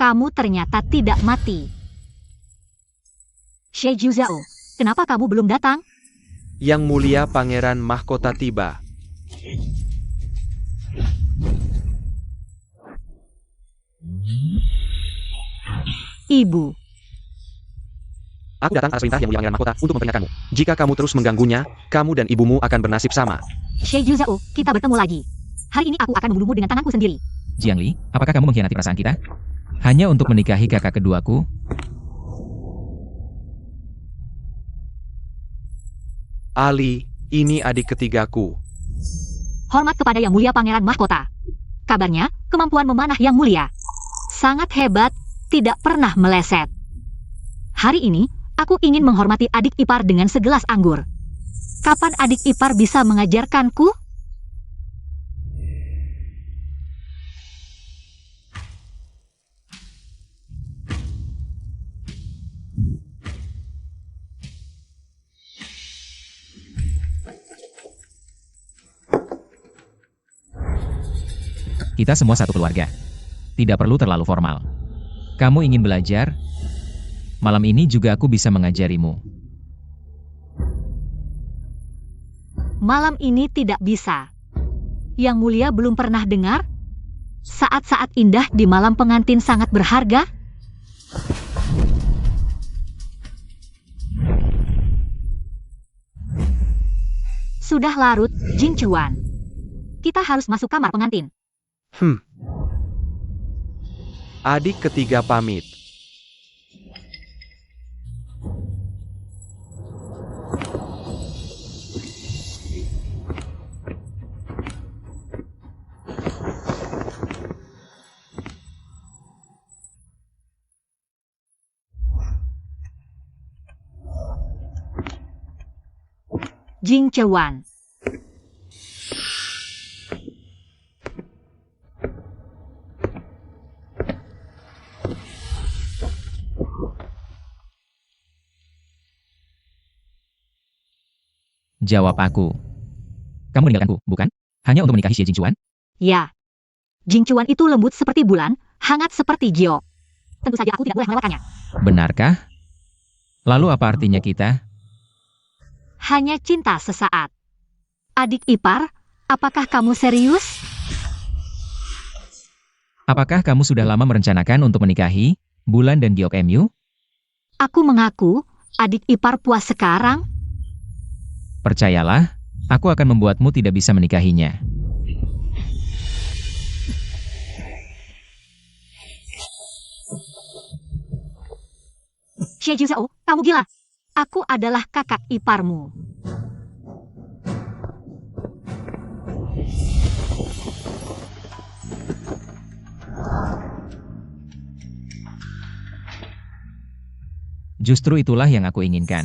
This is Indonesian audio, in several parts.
kamu ternyata tidak mati. Xie Juzhao, kenapa kamu belum datang? Yang mulia Pangeran Mahkota tiba. Ibu. Aku datang atas perintah Yang Mulia Pangeran Mahkota untuk memperingatkanmu. Jika kamu terus mengganggunya, kamu dan ibumu akan bernasib sama. Xie Juzhao, kita bertemu lagi. Hari ini aku akan membunuhmu dengan tanganku sendiri. Jiangli, apakah kamu mengkhianati perasaan kita? Hanya untuk menikahi kakak keduaku? Ali, ini adik ketigaku. Hormat kepada Yang Mulia Pangeran Mahkota. Kabarnya, kemampuan memanah Yang Mulia sangat hebat, tidak pernah meleset. Hari ini, aku ingin menghormati adik ipar dengan segelas anggur. Kapan adik ipar bisa mengajarkanku? Kita semua satu keluarga. Tidak perlu terlalu formal. Kamu ingin belajar? Malam ini juga aku bisa mengajarimu. Malam ini tidak bisa. Yang Mulia belum pernah dengar? Saat-saat indah di malam pengantin sangat berharga? Sudah larut, Jing Chuan. Kita harus masuk kamar pengantin. Adik ketiga pamit. Jing Chuan. Jawab aku. Kamu meninggalkanku, bukan? Hanya untuk menikahi Xie Jingchuan? Ya. Jing Chuan itu lembut seperti bulan, hangat seperti Gio. Tentu saja aku tidak boleh melewatkannya. Benarkah? Lalu apa artinya kita? Hanya cinta sesaat. Adik ipar, apakah kamu serius? Apakah kamu sudah lama merencanakan untuk menikahi Bulan dan Giok Mu? Aku mengaku, adik ipar puas sekarang. Percayalah, aku akan membuatmu tidak bisa menikahinya. Xie Juzhao, kamu gila. Aku adalah kakak iparmu. Justru itulah yang aku inginkan.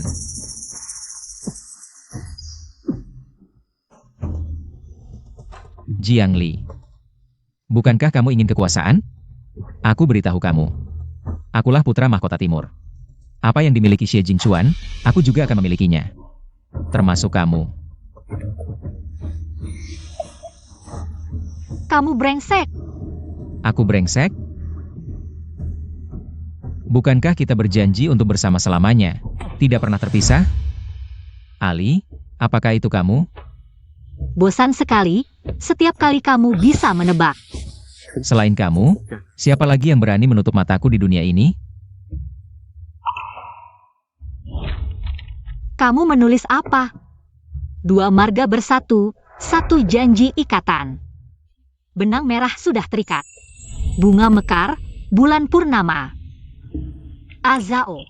Jiangli, bukankah kamu ingin kekuasaan? Aku beritahu kamu. Akulah putra mahkota timur. Apa yang dimiliki Xie Jingchuan, aku juga akan memilikinya. Termasuk kamu. Kamu brengsek. Aku brengsek? Bukankah kita berjanji untuk bersama selamanya? Tidak pernah terpisah? Ali, apakah itu kamu? Bosan sekali, setiap kali kamu bisa menebak. Selain kamu, siapa lagi yang berani menutup mataku di dunia ini? Kamu menulis apa? 2 marga bersatu, 1 janji ikatan. Benang merah sudah terikat. Bunga mekar, bulan purnama. Azao.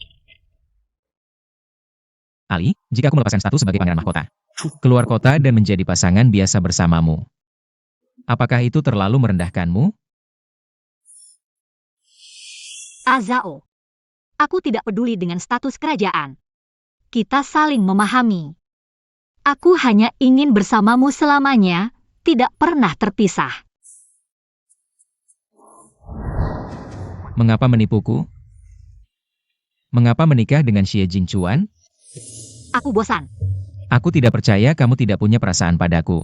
Ali, jika aku melepaskan status sebagai pangeran mahkota, keluar kota dan menjadi pasangan biasa bersamamu, apakah itu terlalu merendahkanmu? Azao. Aku tidak peduli dengan status kerajaan. Kita saling memahami. Aku hanya ingin bersamamu selamanya, tidak pernah terpisah. Mengapa menipuku? Mengapa menikah dengan Xie Jingchuan? Aku bosan. Aku tidak percaya kamu tidak punya perasaan padaku.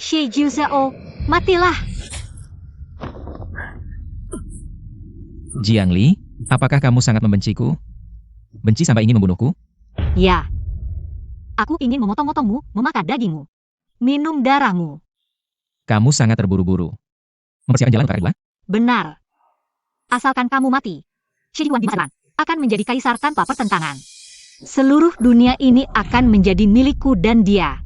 Xie Juzhao, matilah. Jiangli, apakah kamu sangat membenciku? Benci sampai ingin membunuhku? Ya. Aku ingin memotong-motongmu, memakan dagingmu. Minum darahmu. Kamu sangat terburu-buru. Mempersiapkan jalan untuk kakak kedua? Benar. Asalkan kamu mati, Xie Jingchuan di masa depan akan menjadi kaisar tanpa pertentangan. Seluruh dunia ini akan menjadi milikku dan dia.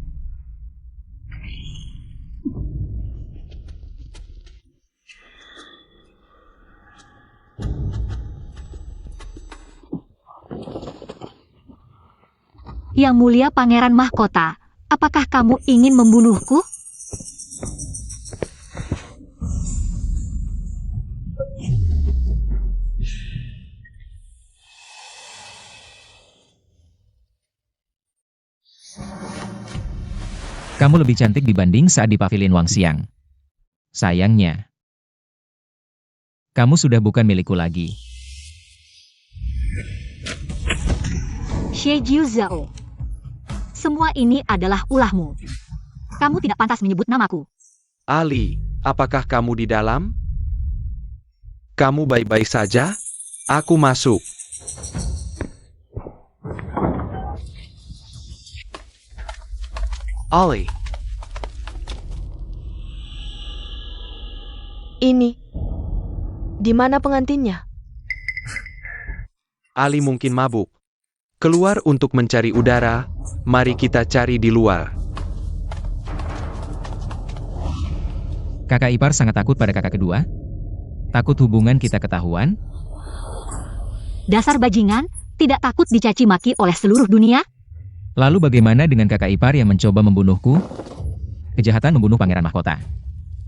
Yang mulia Pangeran Mahkota, apakah kamu ingin membunuhku? Kamu lebih cantik dibanding saat di pavilion Wangxiang. Sayangnya, kamu sudah bukan milikku lagi. Xie Jiuzhao. Semua ini adalah ulahmu. Kamu tidak pantas menyebut namaku. Ali, apakah kamu di dalam? Kamu baik-baik saja? Aku masuk. Ali, Ini. Di mana pengantinnya? Ali mungkin mabuk. Keluar untuk mencari udara, mari kita cari di luar. Kakak ipar sangat takut pada kakak kedua? Takut hubungan kita ketahuan? Dasar bajingan, tidak takut dicaci maki oleh seluruh dunia? Lalu bagaimana dengan kakak ipar yang mencoba membunuhku? Kejahatan membunuh Pangeran Mahkota.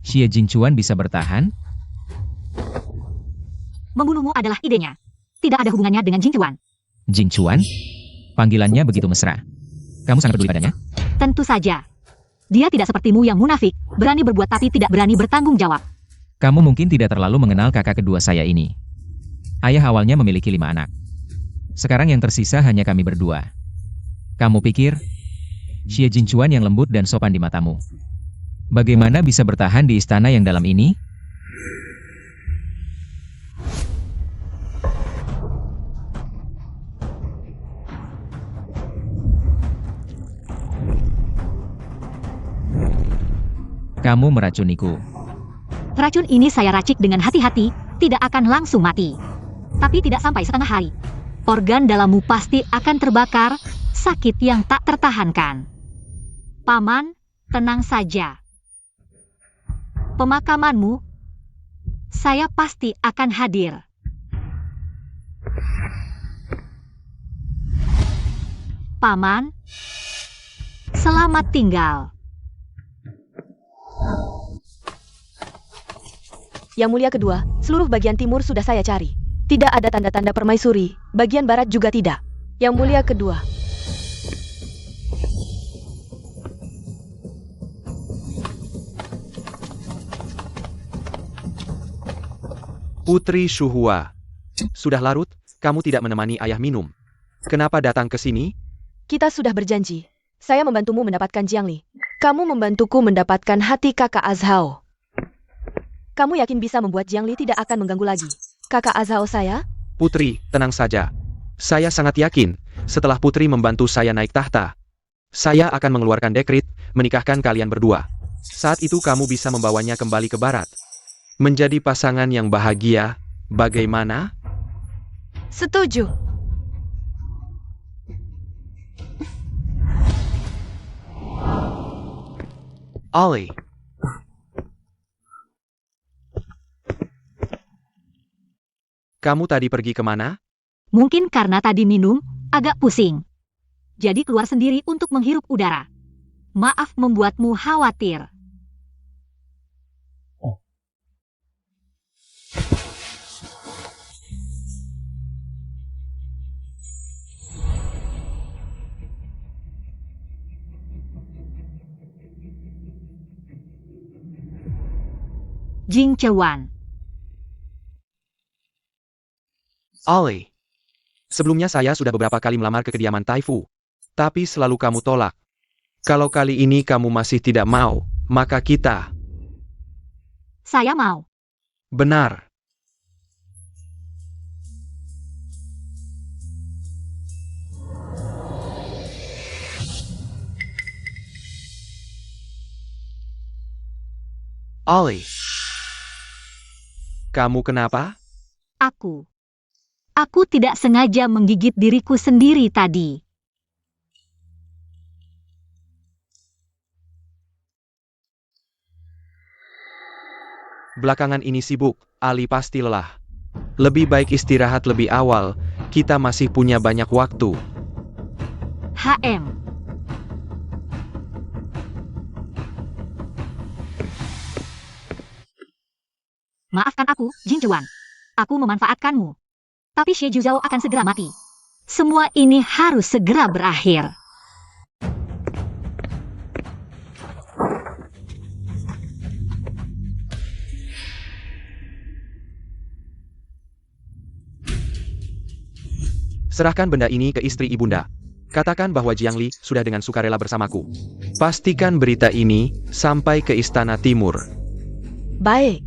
Xie Jingchuan bisa bertahan? Membunuhmu adalah idenya. Tidak ada hubungannya dengan Jingchuan. Jingchuan? Panggilannya begitu mesra. Kamu sangat peduli padanya? Tentu saja. Dia tidak sepertimu yang munafik, berani berbuat tapi tidak berani bertanggung jawab. Kamu mungkin tidak terlalu mengenal kakak kedua saya ini. Ayah awalnya memiliki 5 anak. Sekarang yang tersisa hanya kami berdua. Kamu pikir, Xie Jingchuan yang lembut dan sopan di matamu, bagaimana bisa bertahan di istana yang dalam ini? Kamu meracuniku. Racun ini saya racik dengan hati-hati, tidak akan langsung mati. Tapi tidak sampai setengah hari. Organ dalammu pasti akan terbakar, sakit yang tak tertahankan. Paman, tenang saja. Pemakamanmu, saya pasti akan hadir. Paman, selamat tinggal. Yang mulia kedua, seluruh bagian timur sudah saya cari. Tidak ada tanda-tanda permaisuri, bagian barat juga tidak. Yang mulia kedua. Putri Shuhua. Sudah larut, kamu tidak menemani ayah minum. Kenapa datang ke sini? Kita sudah berjanji. Saya membantumu mendapatkan Jiangli. Kamu membantuku mendapatkan hati kakak Azhao. Kamu yakin bisa membuat Jiangli tidak akan mengganggu lagi? Kakak Azhao saya? Putri, tenang saja. Saya sangat yakin, setelah Putri membantu saya naik tahta, saya akan mengeluarkan dekret, menikahkan kalian berdua. Saat itu kamu bisa membawanya kembali ke barat. Menjadi pasangan yang bahagia, bagaimana? Setuju. Ali. Kamu tadi pergi kemana? Mungkin karena tadi minum, agak pusing. Jadi keluar sendiri untuk menghirup udara. Maaf membuatmu khawatir. Jingchuan. Ali. Sebelumnya saya sudah beberapa kali melamar ke kediaman Taifu. Tapi selalu kamu tolak. Kalau kali ini kamu masih tidak mau, maka kita... Saya mau. Benar. Ali. Kamu kenapa? Aku tidak sengaja menggigit diriku sendiri tadi. Belakangan ini sibuk, Ali pasti lelah. Lebih baik istirahat lebih awal, kita masih punya banyak waktu. HM. Maafkan aku, Jing Chuan. Aku memanfaatkanmu. Tapi Xie Juzhao akan segera mati. Semua ini harus segera berakhir. Serahkan benda ini ke istri ibunda. Katakan bahwa Jiangli sudah dengan sukarela bersamaku. Pastikan berita ini sampai ke Istana Timur. Baik.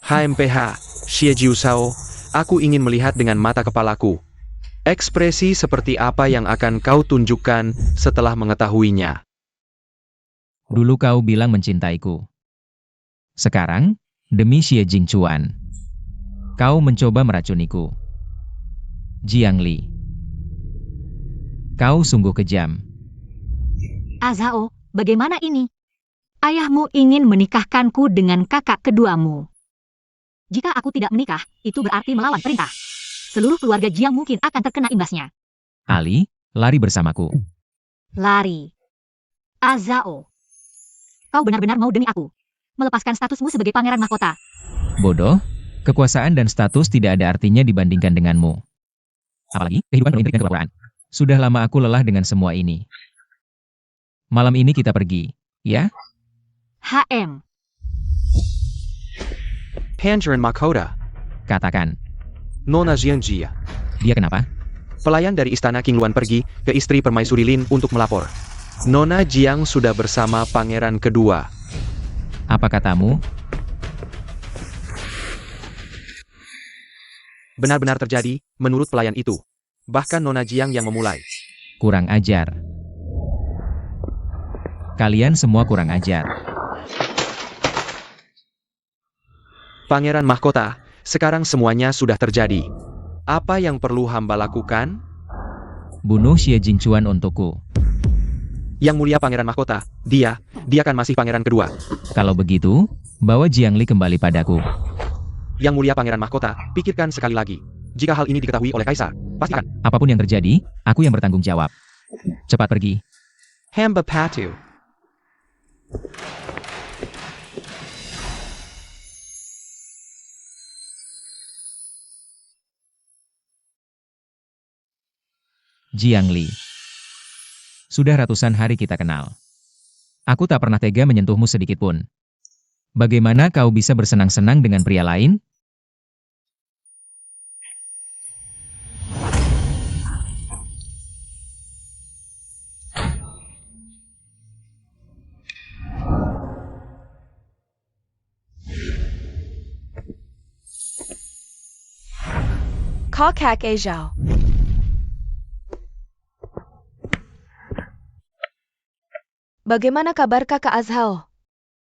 HMPH, Xie Juzhao, aku ingin melihat dengan mata kepalaku. Ekspresi seperti apa yang akan kau tunjukkan setelah mengetahuinya? Dulu kau bilang mencintaiku. Sekarang, demi Xie Jingchuan, kau mencoba meracuniku. Jiangli, kau sungguh kejam. Azhao, bagaimana ini? Ayahmu ingin menikahkanku dengan kakak keduamu. Jika aku tidak menikah, itu berarti melawan perintah. Seluruh keluarga Jiang mungkin akan terkena imbasnya. Ali, lari bersamaku. Lari. Azhao. Kau benar-benar mau demi aku melepaskan statusmu sebagai pangeran mahkota. Bodoh, kekuasaan dan status tidak ada artinya dibandingkan denganmu. Apalagi, kehidupan penuh intrik dan kepura-puraan. Sudah lama aku lelah dengan semua ini. Malam ini kita pergi, ya? HM. Pangeran Mahkota, Katakan, Nona Jiangjia. dia kenapa? Pelayan dari istana King Luan pergi ke istri permaisuri Lin untuk melapor. Nona Jiang sudah bersama pangeran kedua. Apa katamu? Benar-benar terjadi, menurut pelayan itu. Bahkan Nona Jiang yang memulai. Kurang ajar. Kalian semua kurang ajar. Pangeran Mahkota, sekarang semuanya sudah terjadi. Apa yang perlu hamba lakukan? Bunuh Xie Jingchuan untukku. Yang mulia Pangeran Mahkota, dia kan masih pangeran kedua. Kalau begitu, bawa Jiangli kembali padaku. Yang mulia Pangeran Mahkota, pikirkan sekali lagi. Jika hal ini diketahui oleh Kaisar, pasti akan. Apapun yang terjadi, aku yang bertanggung jawab. Cepat pergi. Hamba Patu. Jiangli. Sudah ratusan hari kita kenal. Aku tak pernah tega menyentuhmu sedikit pun. Bagaimana kau bisa bersenang-senang dengan pria lain? Kakak Azhao. Bagaimana kabar kakak Azhao?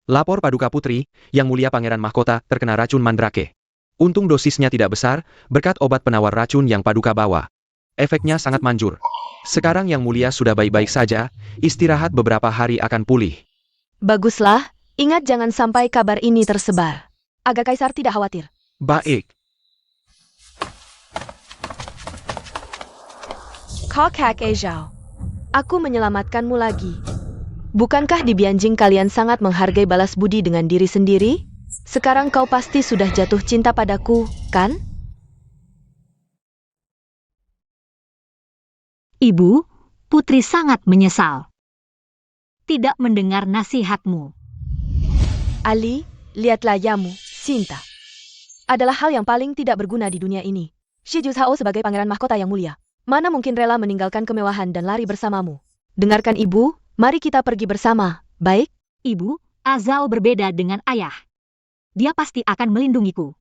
Lapor Paduka Putri, Yang mulia Pangeran Mahkota terkena racun mandrake. Untung dosisnya tidak besar, berkat obat penawar racun yang Paduka bawa. Efeknya sangat manjur. Sekarang Yang mulia sudah baik-baik saja, istirahat beberapa hari akan pulih. Baguslah, ingat jangan sampai kabar ini tersebar. Agar Kaisar tidak khawatir. Baik. Kakak Azhao, aku menyelamatkanmu lagi. Bukankah di Bianjing kalian sangat menghargai balas budi dengan diri sendiri? Sekarang kau pasti sudah jatuh cinta padaku, kan? Ibu, Putri sangat menyesal. Tidak mendengar nasihatmu. Ali, lihatlah Yamu, Sinta. Adalah hal yang paling tidak berguna di dunia ini. Xie Juzhao sebagai pangeran mahkota yang mulia. Mana mungkin rela meninggalkan kemewahan dan lari bersamamu? Dengarkan ibu, mari kita pergi bersama, baik? Ibu, Azhao berbeda dengan ayah. Dia pasti akan melindungiku.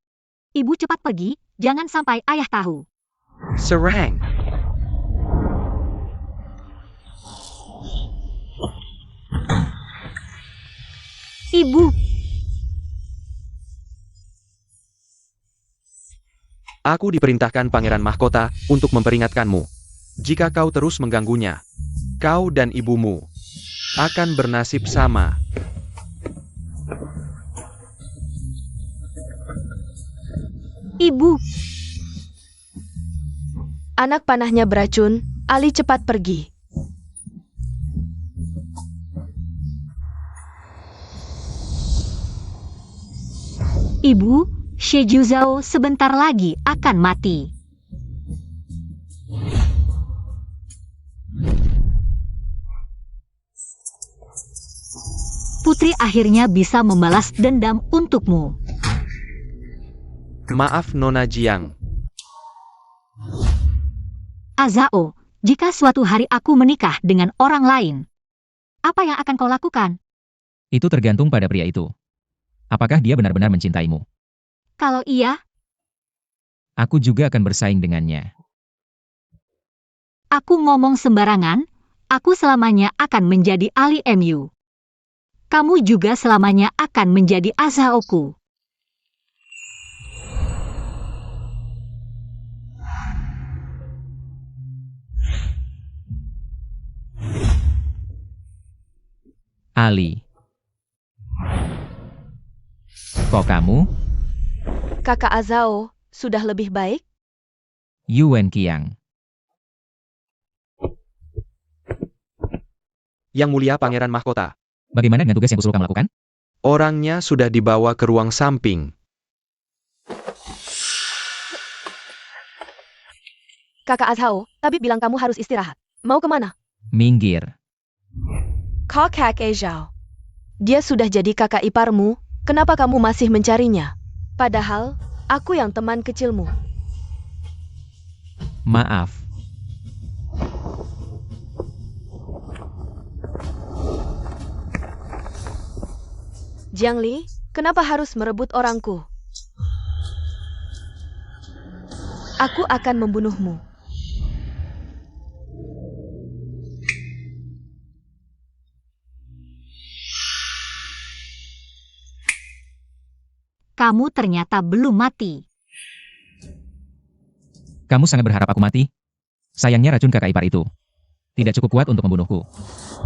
Ibu cepat pergi, jangan sampai ayah tahu. Serang. Ibu, Aku diperintahkan Pangeran Mahkota untuk memperingatkanmu. Jika kau terus mengganggunya, kau dan ibumu akan bernasib sama. ibu, Anak panahnya beracun, Ali cepat pergi. ibu, Shejuzao sebentar lagi akan mati. Putri akhirnya bisa membalas dendam untukmu. Maaf Nona Jiang. Azao, jika suatu hari aku menikah dengan orang lain, apa yang akan kau lakukan? Itu tergantung pada pria itu. Apakah dia benar-benar mencintaimu? Kalau iya, Aku juga akan bersaing dengannya. aku ngomong sembarangan, aku selamanya akan menjadi Ali MU. Kamu juga selamanya akan menjadi Azaoku. Ali. Kok kamu? Kakak Azao, sudah lebih baik? Yuan Qiang. Yang Mulia Pangeran Mahkota. Bagaimana dengan tugas yang kusuruh kamu lakukan? Orangnya sudah dibawa ke ruang samping. Kakak Azao, tabib bilang kamu harus istirahat. Mau kemana? Minggir. Kakak Ezhao. Dia sudah jadi kakak iparmu, kenapa kamu masih mencarinya? Padahal, aku yang teman kecilmu. Maaf. Jiang Li, kenapa harus merebut orangku? Aku akan membunuhmu. Kamu ternyata belum mati. Kamu sangat berharap aku mati? Sayangnya racun kakak ipar itu tidak cukup kuat untuk membunuhku.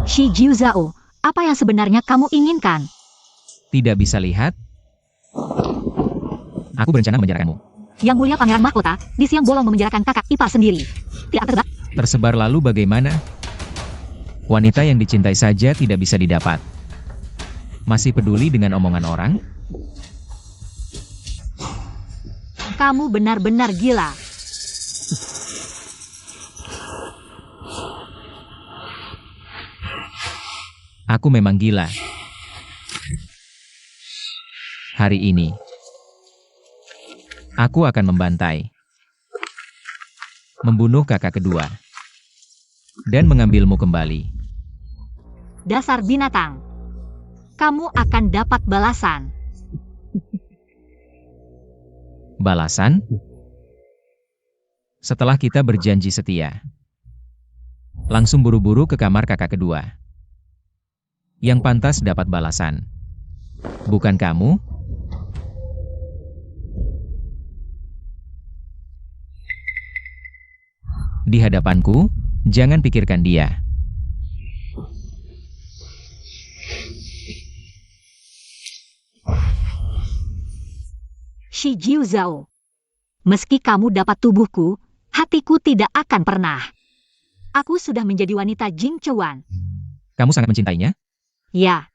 Shijuzao, apa yang sebenarnya kamu inginkan? Tidak bisa lihat? Aku berencana memenjarakanmu. Yang Mulia Pangeran Mahkota, di siang bolong memenjarakan kakak ipar sendiri. Tidak tersebar. Tersebar lalu bagaimana? Wanita yang dicintai saja tidak bisa didapat. Masih peduli dengan omongan orang? Kamu benar-benar gila. Aku memang gila. Hari ini, aku akan membantai, membunuh kakak kedua, dan mengambilmu kembali. Dasar binatang. Kamu akan dapat balasan. Balasan? Setelah kita berjanji setia. Langsung buru-buru ke kamar kakak kedua. Yang pantas dapat balasan. Bukan kamu? Di hadapanku, jangan pikirkan dia. Shijuzao. Meski kamu dapat tubuhku, hatiku tidak akan pernah. Aku sudah menjadi wanita Jing Chuan. Kamu sangat mencintainya? Ya.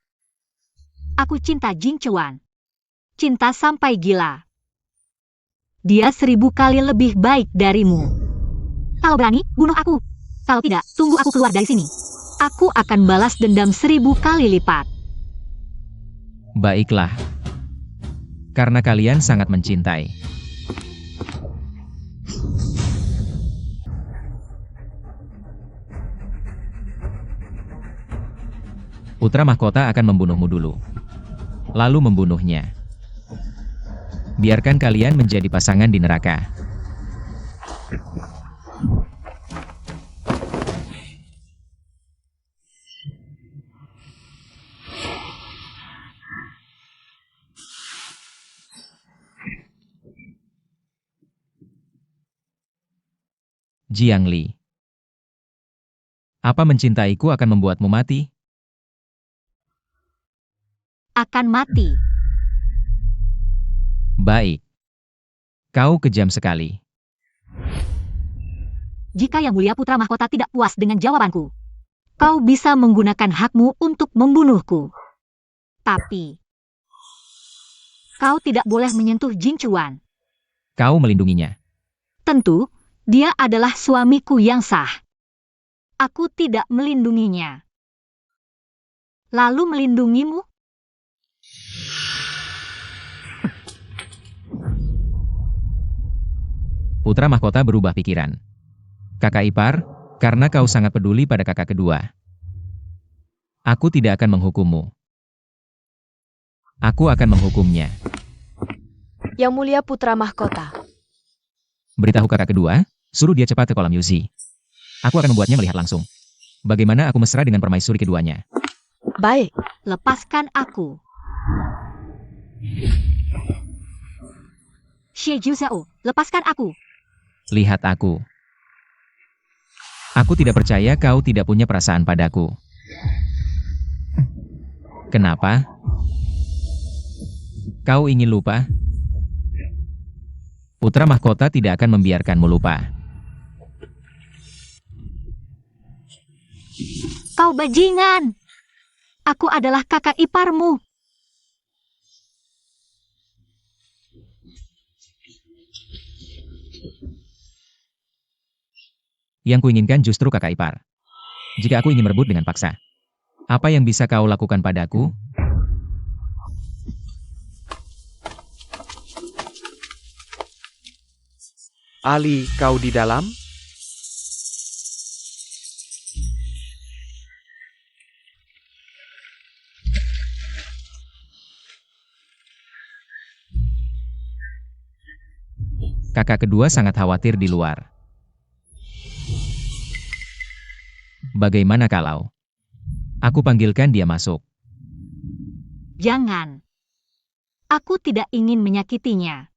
Aku cinta Jing Chuan. Cinta sampai gila. Dia 1000 kali lebih baik darimu. Kalau berani, bunuh aku. Kalau tidak, tunggu aku keluar dari sini. Aku akan balas dendam 1000 kali lipat. Baiklah. Karena kalian sangat mencintai. Putra mahkota akan membunuhmu dulu. Lalu membunuhnya. Biarkan kalian menjadi pasangan di neraka. Jiangli. Apa mencintaiku akan membuatmu mati? Akan mati. Baik. Kau kejam sekali. Jika Yang Mulia Putra Mahkota tidak puas dengan jawabanku, kau bisa menggunakan hakmu untuk membunuhku. Tapi, kau tidak boleh menyentuh Jing Chuan. Kau melindunginya. Tentu, dia adalah suamiku yang sah. Aku tidak melindunginya. Lalu melindungimu? Putra mahkota berubah pikiran. Kakak ipar, karena kau sangat peduli pada kakak kedua. Aku tidak akan menghukummu. Aku akan menghukumnya. Yang Mulia Putra Mahkota. Beritahu kakak kedua, suruh dia cepat ke kolam Yuzi. Aku akan membuatnya melihat langsung. Bagaimana aku mesra dengan permaisuri keduanya. Baik. Lepaskan aku. Xie Juzhao, lepaskan aku. Lihat aku. Aku tidak percaya kau tidak punya perasaan padaku. Kenapa? Kau ingin lupa? Putra mahkota tidak akan membiarkanmu lupa. Kau bajingan. Aku adalah kakak iparmu. Yang kuinginkan justru kakak ipar. Jika aku ingin merebut dengan paksa, apa yang bisa kau lakukan padaku? Ali, kau di dalam? Kakak kedua sangat khawatir di luar. Bagaimana kalau aku panggilkan dia masuk? Jangan. Aku tidak ingin menyakitinya.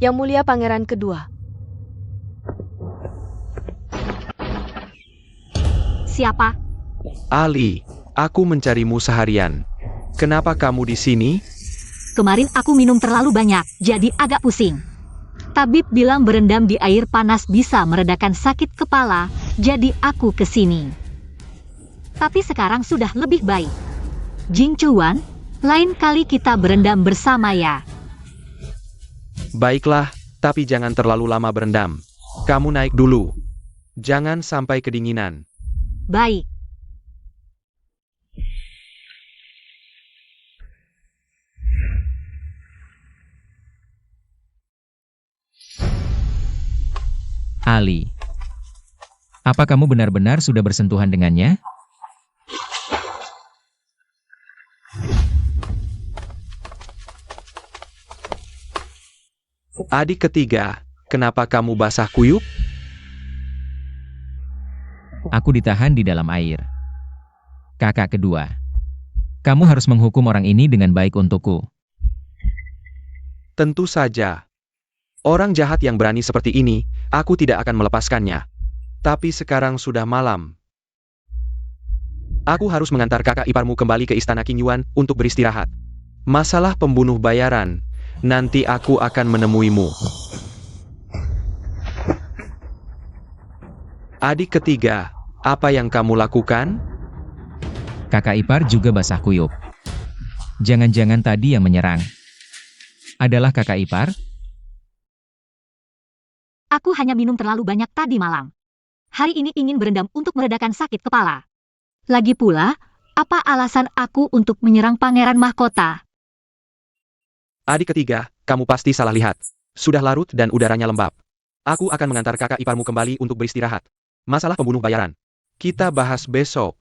Yang Mulia Pangeran Kedua. Siapa? Ali, aku mencarimu seharian. Kenapa kamu di sini? Kemarin aku minum terlalu banyak, jadi agak pusing. Tabib bilang berendam di air panas bisa meredakan sakit kepala, jadi aku ke sini. Tapi sekarang sudah lebih baik. Jing Chuan, lain kali kita berendam bersama ya. Baiklah, tapi jangan terlalu lama berendam. Kamu naik dulu. Jangan sampai kedinginan. Baik. Ali, apa kamu benar-benar sudah bersentuhan dengannya? Adik ketiga, kenapa kamu basah kuyup? Aku ditahan di dalam air. Kakak kedua, kamu harus menghukum orang ini dengan baik untukku. Tentu saja. Orang jahat yang berani seperti ini, aku tidak akan melepaskannya. Tapi sekarang sudah malam. Aku harus mengantar kakak iparmu kembali ke istana King Yuan untuk beristirahat. Masalah pembunuh bayaran, nanti aku akan menemuimu. Adik ketiga, apa yang kamu lakukan? Kakak ipar juga basah kuyup. Jangan-jangan tadi yang menyerang adalah kakak ipar? Aku hanya minum terlalu banyak tadi malam. Hari ini ingin berendam untuk meredakan sakit kepala. Lagi pula, apa alasan aku untuk menyerang Pangeran Mahkota? Adik ketiga, kamu pasti salah lihat. Sudah larut dan udaranya lembab. Aku akan mengantar kakak iparmu kembali untuk beristirahat. Masalah pembunuh bayaran, kita bahas besok.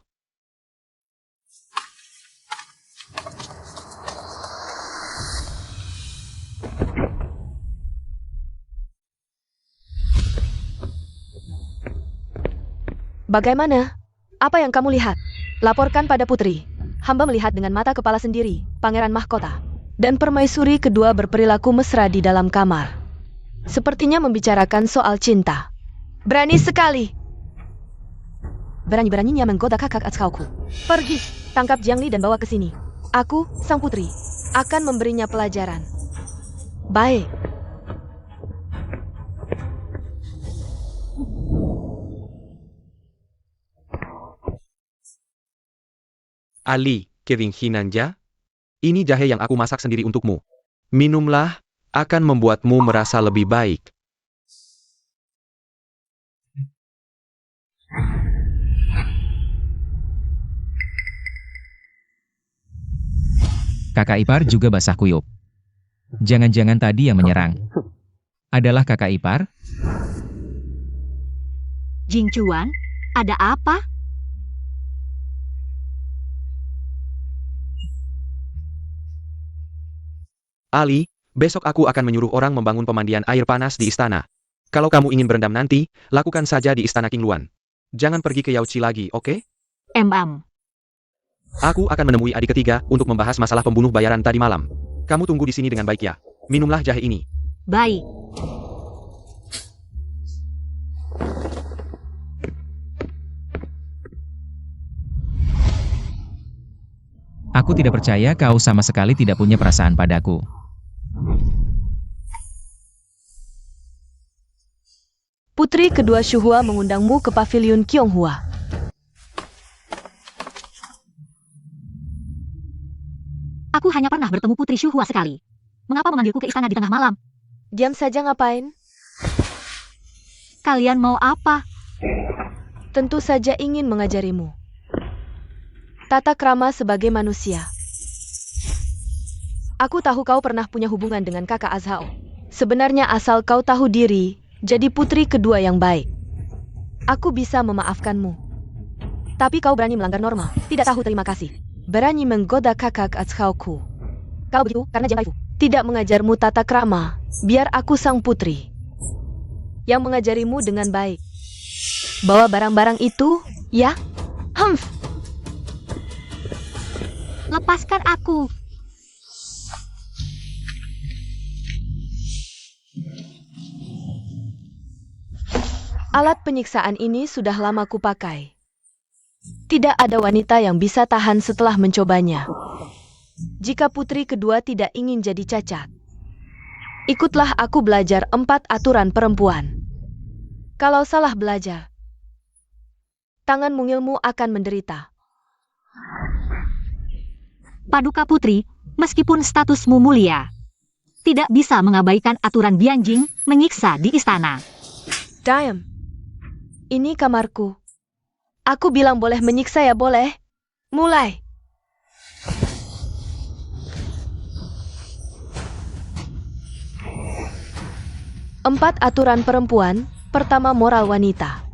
Bagaimana? Apa yang kamu lihat? Laporkan pada putri. Hamba melihat dengan mata kepala sendiri, pangeran mahkota dan permaisuri kedua berperilaku mesra di dalam kamar. Sepertinya membicarakan soal cinta. Berani sekali. Berani-beraninya menggoda kakak Azhauku. Pergi, tangkap Jiang Li dan bawa ke sini. Aku, sang putri, akan memberinya pelajaran. Baik. Ali, Kevin Hinanja, ini jahe yang aku masak sendiri untukmu. Minumlah, akan membuatmu merasa lebih baik. Kakak ipar juga basah kuyup. Jangan-jangan tadi yang menyerang adalah kakak ipar? Jing Chuan, ada apa? Ali, besok aku akan menyuruh orang membangun pemandian air panas di istana. Kalau kamu ingin berendam nanti, lakukan saja di istana King Luan. Jangan pergi ke Yaochi lagi, oke? Aku akan menemui adik ketiga untuk membahas masalah pembunuh bayaran tadi malam. Kamu tunggu di sini dengan baik ya. Minumlah jahe ini. Baik. Aku tidak percaya kau sama sekali tidak punya perasaan padaku. Putri kedua Shuhua mengundangmu ke pavilion Kyonghua. Aku hanya pernah bertemu Putri Shuhua sekali. Mengapa memanggilku ke istana di tengah malam? Diam saja ngapain? Kalian mau apa? Tentu saja ingin mengajarimu tata krama sebagai manusia. Aku tahu kau pernah punya hubungan dengan kakak Azhao. Sebenarnya asal kau tahu diri, jadi putri kedua yang baik. Aku bisa memaafkanmu. Tapi kau berani melanggar norma, tidak tahu terima kasih. Berani menggoda kakak Azhaoku. Kalau begitu, karena Jiang Laifu tidak mengajarmu tata krama, biar aku sang putri yang mengajarimu dengan baik. Bawa barang-barang itu, ya? Lepaskan aku. Alat penyiksaan ini sudah lama kupakai. Tidak ada wanita yang bisa tahan setelah mencobanya. Jika putri kedua tidak ingin jadi cacat, ikutlah aku belajar 4 aturan perempuan. Kalau salah belajar, tangan mungilmu akan menderita. Paduka Putri, meskipun statusmu mulia, tidak bisa mengabaikan aturan Bianjing menyiksa di istana. Diam. Ini kamarku. Aku bilang boleh menyiksa ya boleh. Mulai. Empat aturan perempuan. Pertama, moral wanita.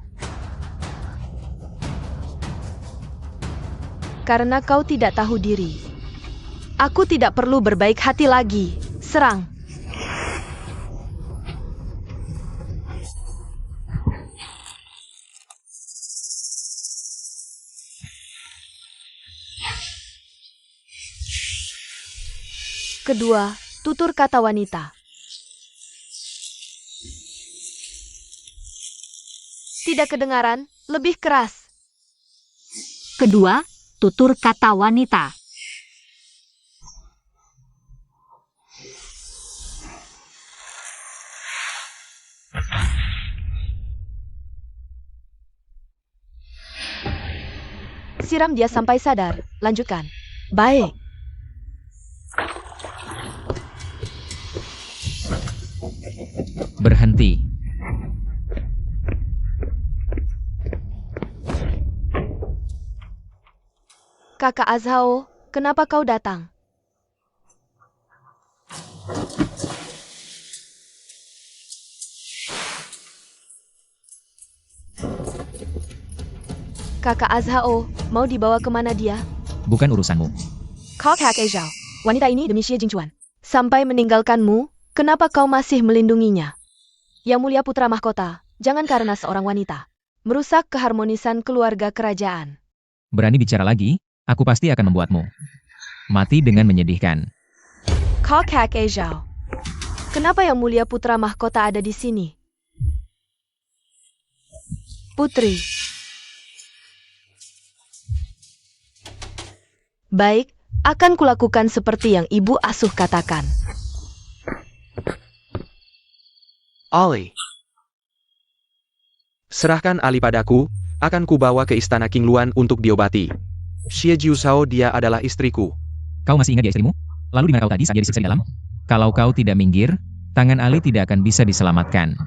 Karena kau tidak tahu diri, aku tidak perlu berbaik hati lagi. Serang. Kedua, tutur kata wanita. Tidak kedengaran, lebih keras. Kedua, tutur kata wanita. Siram dia sampai sadar. Lanjutkan. Baik. Berhenti. Kakak Azhao, kenapa kau datang? Kakak Azhao, mau dibawa kemana dia? Bukan urusanmu. Kakak Azhao, wanita ini demi Xie Jingchuan. Sampai meninggalkanmu, Kenapa kau masih melindunginya? Yang mulia putra mahkota, jangan karena seorang wanita merusak keharmonisan keluarga kerajaan. Berani bicara lagi, aku pasti akan membuatmu mati dengan menyedihkan. Kakak Ezhao. Kenapa yang mulia putra mahkota ada di sini? Putri. Baik, akan kulakukan seperti yang ibu asuh katakan. Ali. Serahkan Ali padaku, akan kubawa ke istana King Luan untuk diobati. Xie Jiuzhao, dia adalah istriku. Kau masih ingat dia istrimu? Lalu di mana kau tadi saat dia disiksa di dalam? Kalau kau tidak minggir, tangan Ali tidak akan bisa diselamatkan.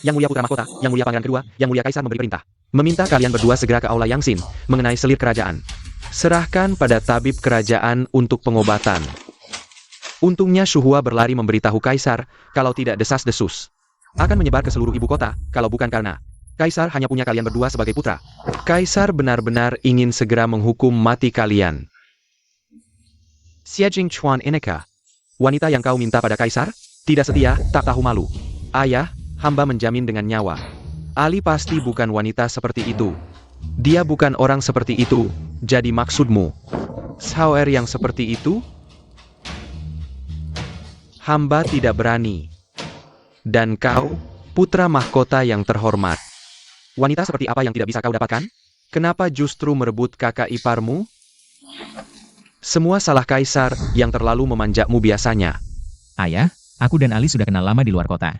Yang mulia putra mahkota, yang mulia pangeran kedua, yang mulia kaisar memberi perintah. Meminta kalian berdua segera ke Aula Yangxin, mengenai selir kerajaan. Serahkan pada tabib kerajaan untuk pengobatan. Untungnya Shuhua berlari memberitahu kaisar, kalau tidak desas-desus akan menyebar ke seluruh ibu kota, kalau bukan karena kaisar hanya punya kalian berdua sebagai putra. Kaisar benar-benar ingin segera menghukum mati kalian. Xie Jingchuan Ineka, wanita yang kau minta pada kaisar, tidak setia, tak tahu malu. Ayah, hamba menjamin dengan nyawa. Ali pasti bukan wanita seperti itu. Dia bukan orang seperti itu, jadi maksudmu Sauer yang seperti itu? Hamba tidak berani. Dan kau, putra mahkota yang terhormat. Wanita seperti apa yang tidak bisa kau dapatkan? Kenapa justru merebut kakak iparmu? Semua salah kaisar yang terlalu memanjamu biasanya. Ayah, aku dan Ali sudah kenal lama di luar kota.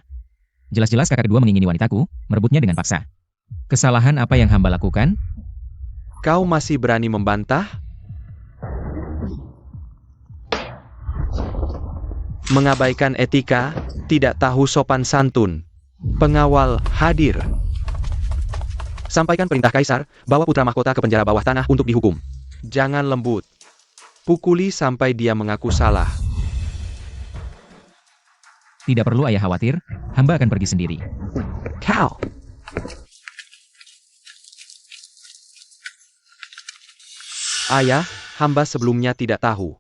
Jelas-jelas kakak kedua mengingini wanitaku, merebutnya dengan paksa. Kesalahan apa yang hamba lakukan? Kau masih berani membantah? Mengabaikan etika, tidak tahu sopan santun. Pengawal hadir. Sampaikan perintah kaisar, bawa putra mahkota ke penjara bawah tanah untuk dihukum. Jangan lembut. Pukuli sampai dia mengaku salah. Tidak perlu ayah khawatir, hamba akan pergi sendiri. Kau. Ayah, hamba sebelumnya tidak tahu.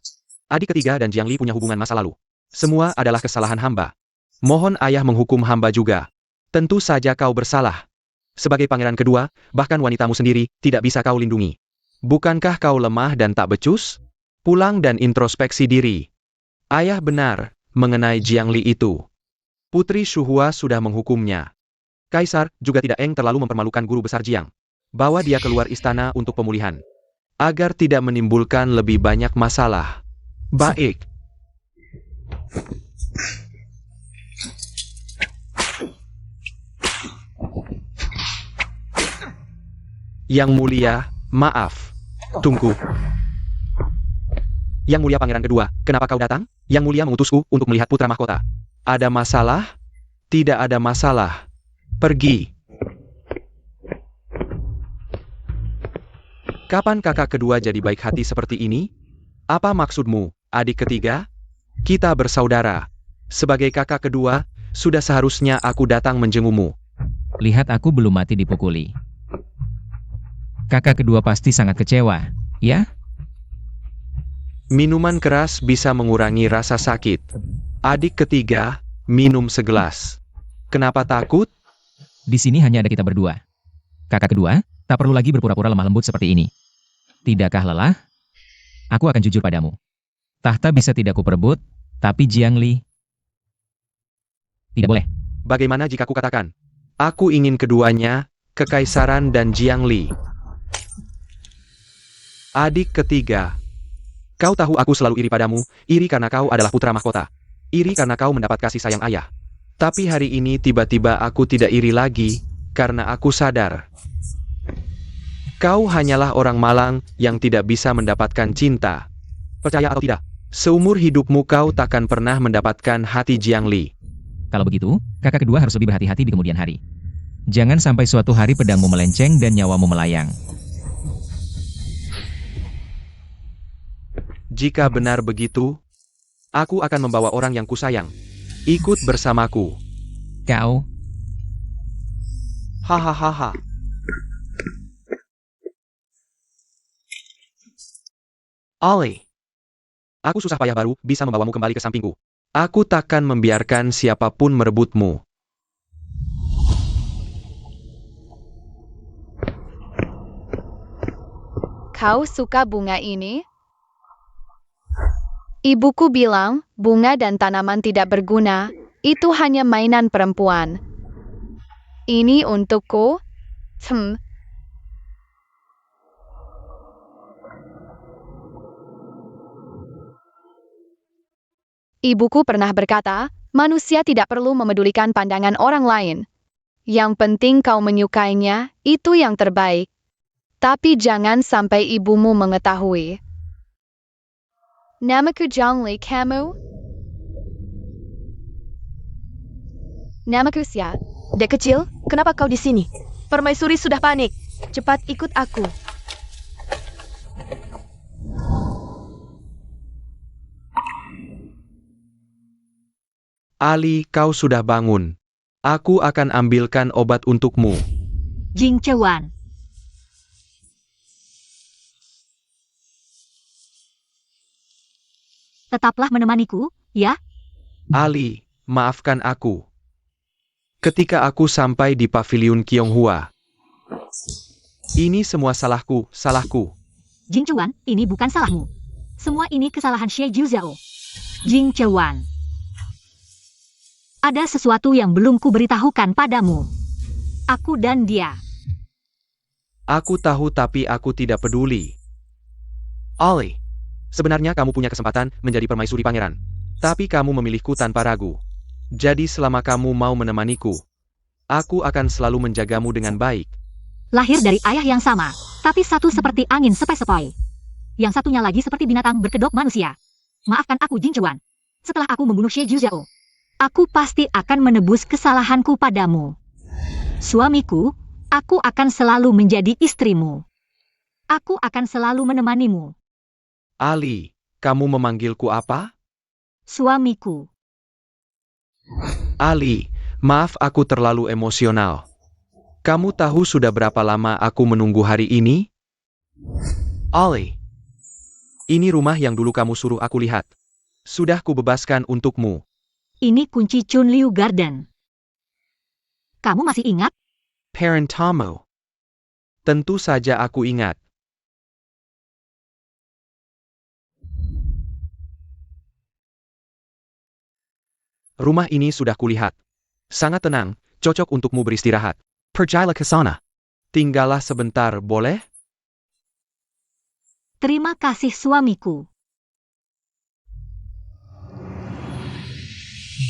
Adik ketiga dan Jiang Li punya hubungan masa lalu. Semua adalah kesalahan hamba. Mohon ayah menghukum hamba juga. Tentu saja kau bersalah. Sebagai pangeran kedua, bahkan wanitamu sendiri, tidak bisa kau lindungi. Bukankah kau lemah dan tak becus? Pulang dan introspeksi diri. Ayah benar, mengenai Jiang Li itu. Putri Shuhua sudah menghukumnya. Kaisar juga tidak terlalu mempermalukan guru besar Jiang. Bawa dia keluar istana untuk pemulihan. Agar tidak menimbulkan lebih banyak masalah. Baik. Yang mulia, maaf. Tunggu. Yang mulia pangeran kedua, kenapa kau datang? Yang mulia mengutusku untuk melihat putra mahkota. Ada masalah? Tidak ada masalah. Pergi. Kapan kakak kedua jadi baik hati seperti ini? Apa maksudmu, adik ketiga? Kita bersaudara. Sebagai kakak kedua, sudah seharusnya aku datang menjengukmu. Lihat aku belum mati dipukuli. Kakak kedua pasti sangat kecewa, ya? Minuman keras bisa mengurangi rasa sakit. Adik ketiga, minum segelas. Kenapa takut? Di sini hanya ada kita berdua. Kakak kedua, tak perlu lagi berpura-pura lemah lembut seperti ini. Tidakkah lelah? Aku akan jujur padamu. Tahta bisa tidak kuperebut, tapi Jiang Li... Tidak boleh. Bagaimana jika aku katakan? Aku ingin keduanya, Kekaisaran dan Jiang Li. Adik ketiga. Kau tahu aku selalu iri padamu, iri karena kau adalah putra mahkota. Iri karena kau mendapat kasih sayang ayah. Tapi hari ini tiba-tiba aku tidak iri lagi, karena aku sadar. Kau hanyalah orang malang yang tidak bisa mendapatkan cinta. Percaya atau tidak, seumur hidupmu kau takkan pernah mendapatkan hati Jiang Li. Kalau begitu, kakak kedua harus lebih berhati-hati di kemudian hari. Jangan sampai suatu hari pedangmu melenceng dan nyawamu melayang. Jika benar begitu, aku akan membawa orang yang kusayang. Ikut bersamaku. Kau... Hahaha. Ali. Aku susah payah baru bisa membawamu kembali ke sampingku. Aku takkan membiarkan siapapun merebutmu. Kau suka bunga ini? Ibuku bilang, bunga dan tanaman tidak berguna, itu hanya mainan perempuan. Ini untukku? Ibuku pernah berkata, manusia tidak perlu memedulikan pandangan orang lain. Yang penting kau menyukainya, itu yang terbaik. Tapi jangan sampai ibumu mengetahui. Namaku Zhongli, kamu? Namaku Xia. Dek kecil, kenapa kau di sini? Permaisuri sudah panik. Cepat ikut aku. Ali, kau sudah bangun. Aku akan ambilkan obat untukmu. Jing Chewan. Tetaplah menemaniku, ya? Ali, maafkan aku. Ketika aku sampai di paviliun Qianghua. Ini semua salahku. Jing Chewan, ini bukan salahmu. Semua ini kesalahan Xie Zhao. Jing Chewan. Ada sesuatu yang belum kuberitahukan padamu. Aku dan dia. Aku tahu tapi aku tidak peduli. Ali, sebenarnya kamu punya kesempatan menjadi permaisuri pangeran. Tapi kamu memilihku tanpa ragu. Jadi selama kamu mau menemaniku, aku akan selalu menjagamu dengan baik. Lahir dari ayah yang sama, tapi satu seperti angin sepoi-sepoi. Yang satunya lagi seperti binatang berkedok manusia. Maafkan aku, Jing Chewan. Setelah aku membunuh Xie Zhao, aku pasti akan menebus kesalahanku padamu. Suamiku, aku akan selalu menjadi istrimu. Aku akan selalu menemanimu. Ali, kamu memanggilku apa? Suamiku. Ali, maaf aku terlalu emosional. Kamu tahu sudah berapa lama aku menunggu hari ini? Ali, ini rumah yang dulu kamu suruh aku lihat. Sudah kubebaskan untukmu. Ini kunci Chunliu Garden. Kamu masih ingat? Parent Tomo. Tentu saja aku ingat. Rumah ini sudah kulihat. Sangat tenang, cocok untukmu beristirahat. Pergilah ke sana. Tinggallah sebentar, boleh? Terima kasih suamiku.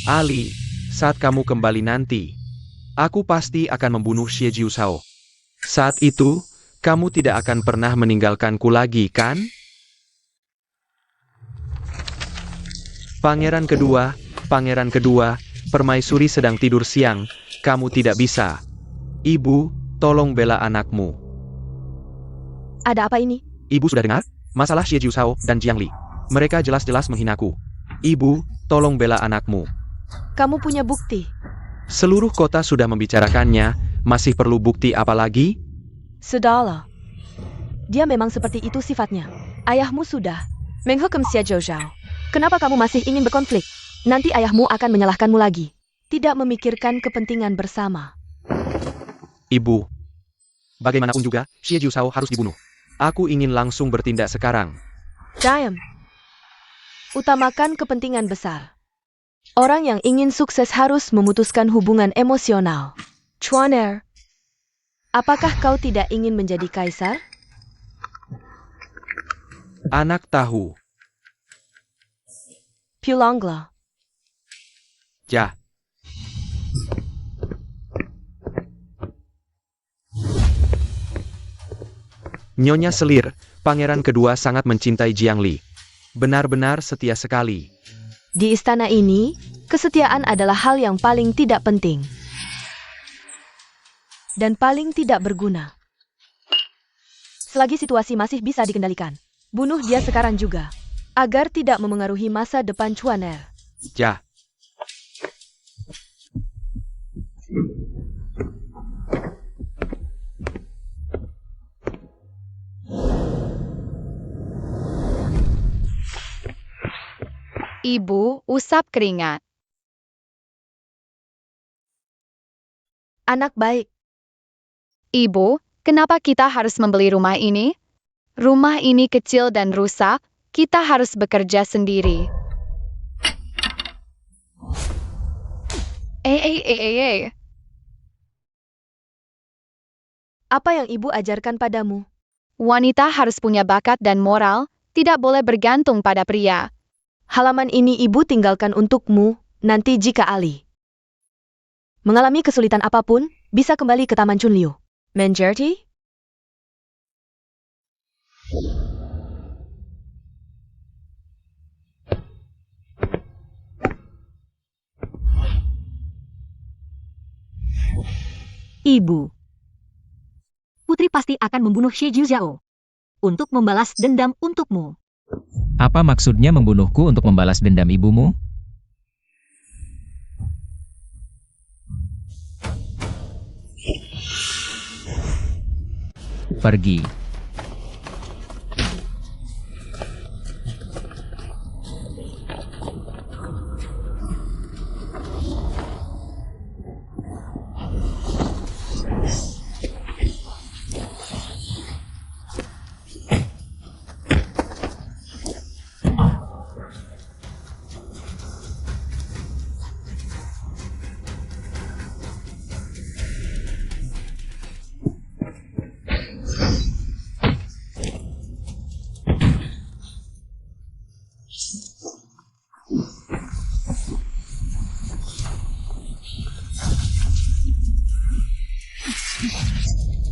Ali, saat kamu kembali nanti, aku pasti akan membunuh Xie Zhao. Saat itu, kamu tidak akan pernah meninggalkanku lagi, kan? Pangeran kedua, permaisuri sedang tidur siang, kamu tidak bisa. Ibu, tolong bela anakmu. Ada apa ini? Ibu sudah dengar? Masalah Xie Zhao dan Jiang Li. Mereka jelas-jelas menghinaku. Ibu, tolong bela anakmu. Kamu punya bukti? Seluruh kota sudah membicarakannya, masih perlu bukti apa lagi? Sudahlah. Dia memang seperti itu sifatnya. Ayahmu sudah menghukum Xie Zhao. Kenapa kamu masih ingin berkonflik? Nanti ayahmu akan menyalahkanmu lagi. Tidak memikirkan kepentingan bersama. Ibu. Bagaimanapun juga, Xie Zhao harus dibunuh. Aku ingin langsung bertindak sekarang. Diam. Utamakan kepentingan besar. Orang yang ingin sukses harus memutuskan hubungan emosional. Chuaner, apakah kau tidak ingin menjadi kaisar? Anak tahu. Pulanglah. Ja. Nyonya Selir, pangeran kedua sangat mencintai Jiang Li. Benar-benar setia sekali. Di istana ini, kesetiaan adalah hal yang paling tidak penting. Dan paling tidak berguna. Selagi situasi masih bisa dikendalikan, bunuh dia sekarang juga. Agar tidak memengaruhi masa depan Chuaner. Ja. Ibu usap keringat. Anak baik. Ibu, kenapa kita harus membeli rumah ini? Rumah ini kecil dan rusak, kita harus bekerja sendiri. Apa yang ibu ajarkan padamu? Wanita harus punya bakat dan moral, tidak boleh bergantung pada pria. Halaman ini ibu tinggalkan untukmu, nanti jika Ali mengalami kesulitan apapun, bisa kembali ke Taman Chunliu. Mengerti? Ibu. Putri pasti akan membunuh Xie Jiuzhao untuk membalas dendam untukmu. Apa maksudnya membunuhku untuk membalas dendam ibumu? Pergi.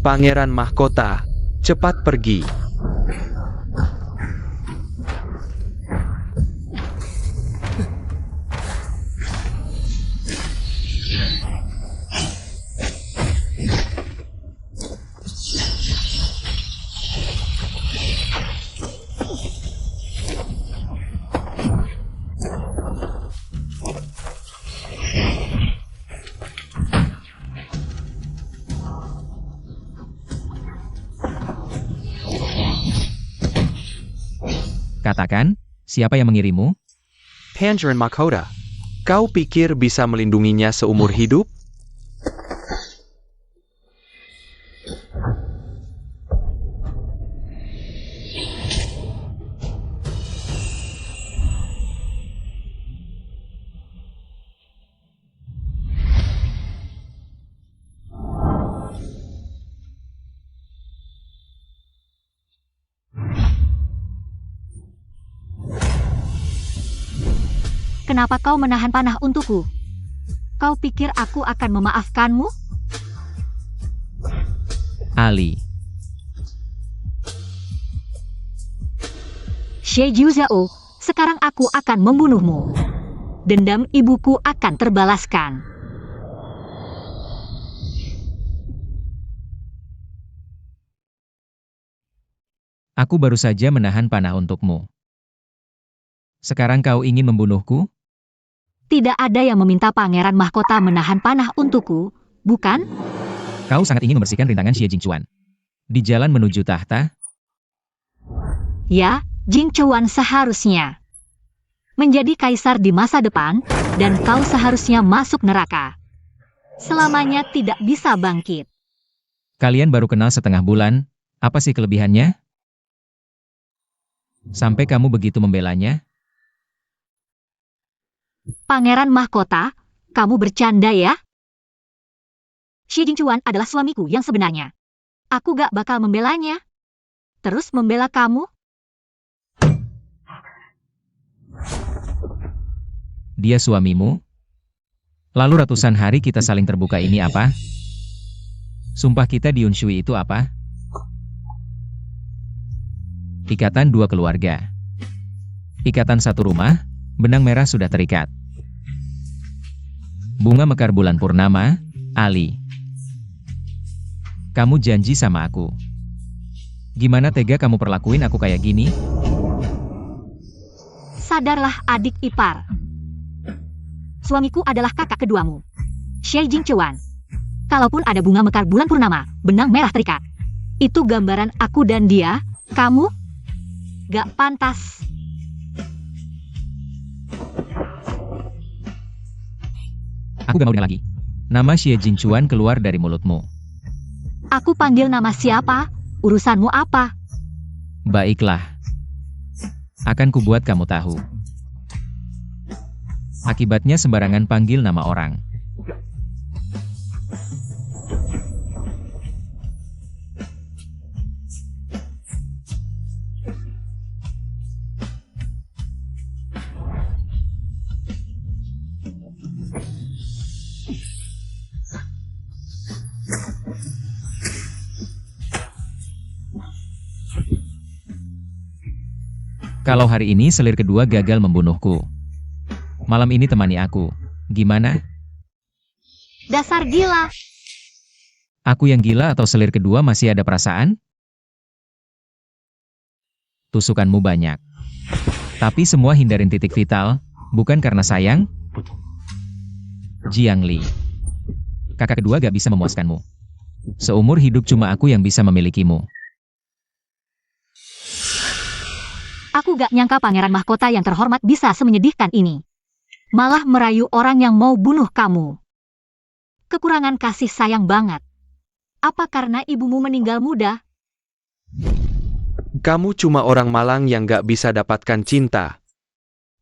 Pangeran Mahkota, cepat pergi. Katakan, siapa yang mengirimu? Pangeran Mahkota, kau pikir bisa melindunginya seumur hidup? Kenapa kau menahan panah untukku? Kau pikir aku akan memaafkanmu? Ali. Xie Jiuzhao, sekarang aku akan membunuhmu. Dendam ibuku akan terbalaskan. Aku baru saja menahan panah untukmu. Sekarang kau ingin membunuhku? Tidak ada yang meminta Pangeran Mahkota menahan panah untukku, bukan? Kau sangat ingin membersihkan rintangan Xie Jingchuan. Di jalan menuju tahta, Ya, Jing Chuan seharusnya menjadi kaisar di masa depan, dan kau seharusnya masuk neraka. Selamanya tidak bisa bangkit. kalian baru kenal setengah bulan, apa sih kelebihannya? Sampai kamu begitu membelanya? Pangeran Mahkota, kamu bercanda ya? Xie Jingchuan adalah suamiku yang sebenarnya. Aku gak bakal membelanya. Terus membela kamu? Dia suamimu? Lalu ratusan hari kita saling terbuka ini apa? Sumpah kita di Unshui itu apa? Ikatan dua keluarga. Ikatan satu rumah, benang merah sudah terikat. Bunga mekar bulan purnama, Ali. Kamu janji sama aku. Gimana tega kamu perlakuin aku kayak gini? Sadarlah adik ipar. Suamiku adalah kakak keduamu. Xie Jingchuan. Kalaupun ada bunga mekar bulan purnama, benang merah terikat. Itu gambaran aku dan dia, kamu? Gak pantas. Aku gak mau dengar lagi. Nama Xie Jingchuan keluar dari mulutmu. Aku panggil nama siapa? Urusanmu apa? Baiklah. Akan kubuat kamu tahu. Akibatnya sembarangan panggil nama orang. Kalau hari ini selir kedua gagal membunuhku, malam ini temani aku. Gimana? Dasar gila. Aku yang gila atau selir kedua masih ada perasaan? Tusukanmu banyak. Tapi semua hindarin titik vital, bukan karena sayang? Jiangli. Kakak kedua gak bisa memuaskanmu. Seumur hidup cuma aku yang bisa memilikimu. Aku gak nyangka pangeran mahkota yang terhormat bisa semenyedihkan ini. Malah merayu orang yang mau bunuh kamu. Kekurangan kasih sayang banget. Apa karena ibumu meninggal muda? Kamu cuma orang malang yang gak bisa dapatkan cinta.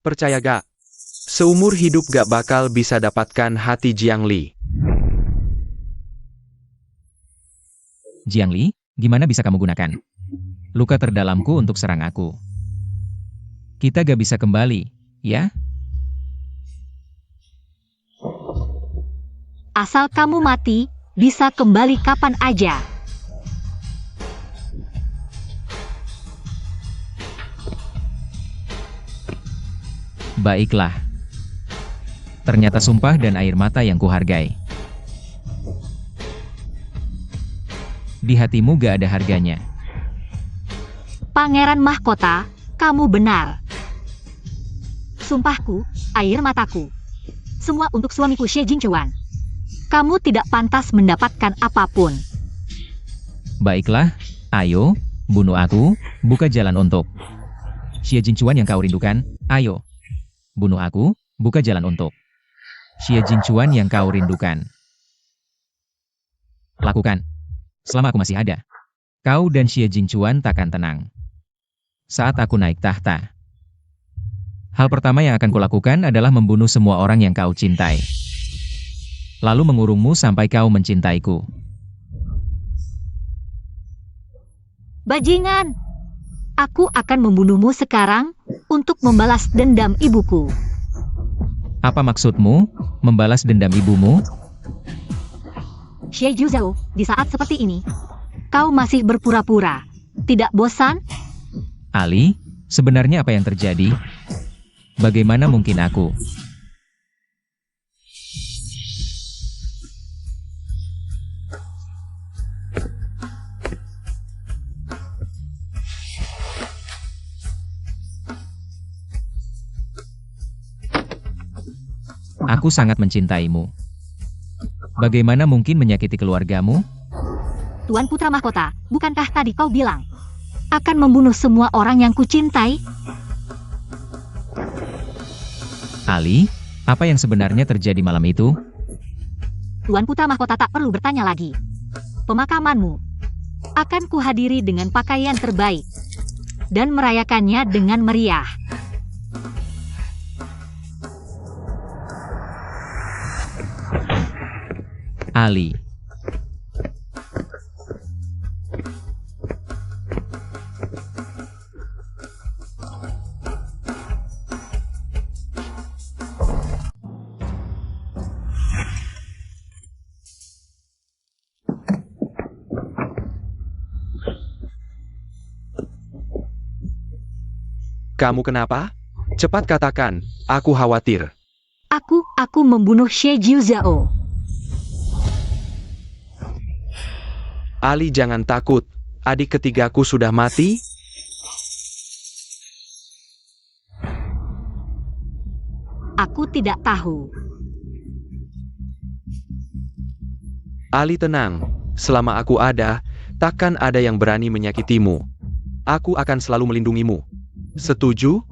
Percaya gak? Seumur hidup gak bakal bisa dapatkan hati Jiangli. Jiangli, gimana bisa kamu gunakan luka terdalamku untuk serang aku? Kita gak bisa kembali, ya? Asal kamu mati, bisa kembali kapan aja. Baiklah. Ternyata sumpah dan air mata yang kuhargai. Di hatimu gak ada harganya. Pangeran mahkota, kamu benar. Sumpahku, air mataku. Semua untuk suamiku Xie Jingchuan. Kamu tidak pantas mendapatkan apapun. Baiklah, ayo, bunuh aku, buka jalan untuk Xie Jingchuan yang kau rindukan, ayo. Bunuh aku, buka jalan untuk Xie Jingchuan yang kau rindukan. Lakukan. Selama aku masih ada, kau dan Xie Jingchuan takkan tenang. Saat aku naik tahta, hal pertama yang akan kulakukan adalah membunuh semua orang yang kau cintai. Lalu mengurungmu sampai kau mencintaiku. Bajingan! Aku akan membunuhmu sekarang untuk membalas dendam ibuku. Apa maksudmu, membalas dendam ibumu? Xie Juzhou, di saat seperti ini, kau masih berpura-pura. Tidak bosan? Ali, sebenarnya apa yang terjadi? Bagaimana mungkin aku? Aku sangat mencintaimu. Bagaimana mungkin menyakiti keluargamu? Tuan Putra Mahkota, bukankah tadi kau bilang akan membunuh semua orang yang kucintai? Ali, apa yang sebenarnya terjadi malam itu? Tuan Putra Mahkota tak perlu bertanya lagi. Pemakamanmu akan kuhadiri dengan pakaian terbaik dan merayakannya dengan meriah. Ali. Kamu kenapa? Cepat katakan, aku khawatir. Aku membunuh Xie Juzhou. Ali jangan takut, adik ketigaku sudah mati? Aku tidak tahu. Ali tenang, selama aku ada, takkan ada yang berani menyakitimu. Aku akan selalu melindungimu. Setuju?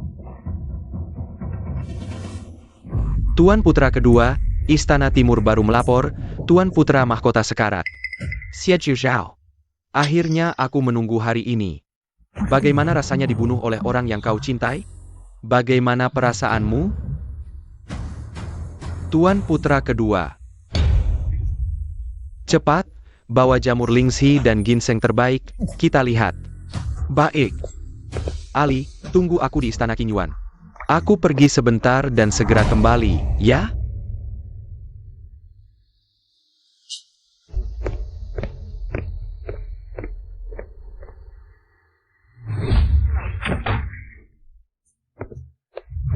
Tuan Putra kedua, Istana Timur baru melapor, Tuan Putra Mahkota sekarat. Xie Zhao. Akhirnya aku menunggu hari ini. Bagaimana rasanya dibunuh oleh orang yang kau cintai? Bagaimana perasaanmu? Tuan Putra kedua. Cepat, bawa jamur lingxi dan ginseng terbaik, kita lihat. Baik. Ali, tunggu aku di Istana Qing Yuan. Aku pergi sebentar dan segera kembali, ya?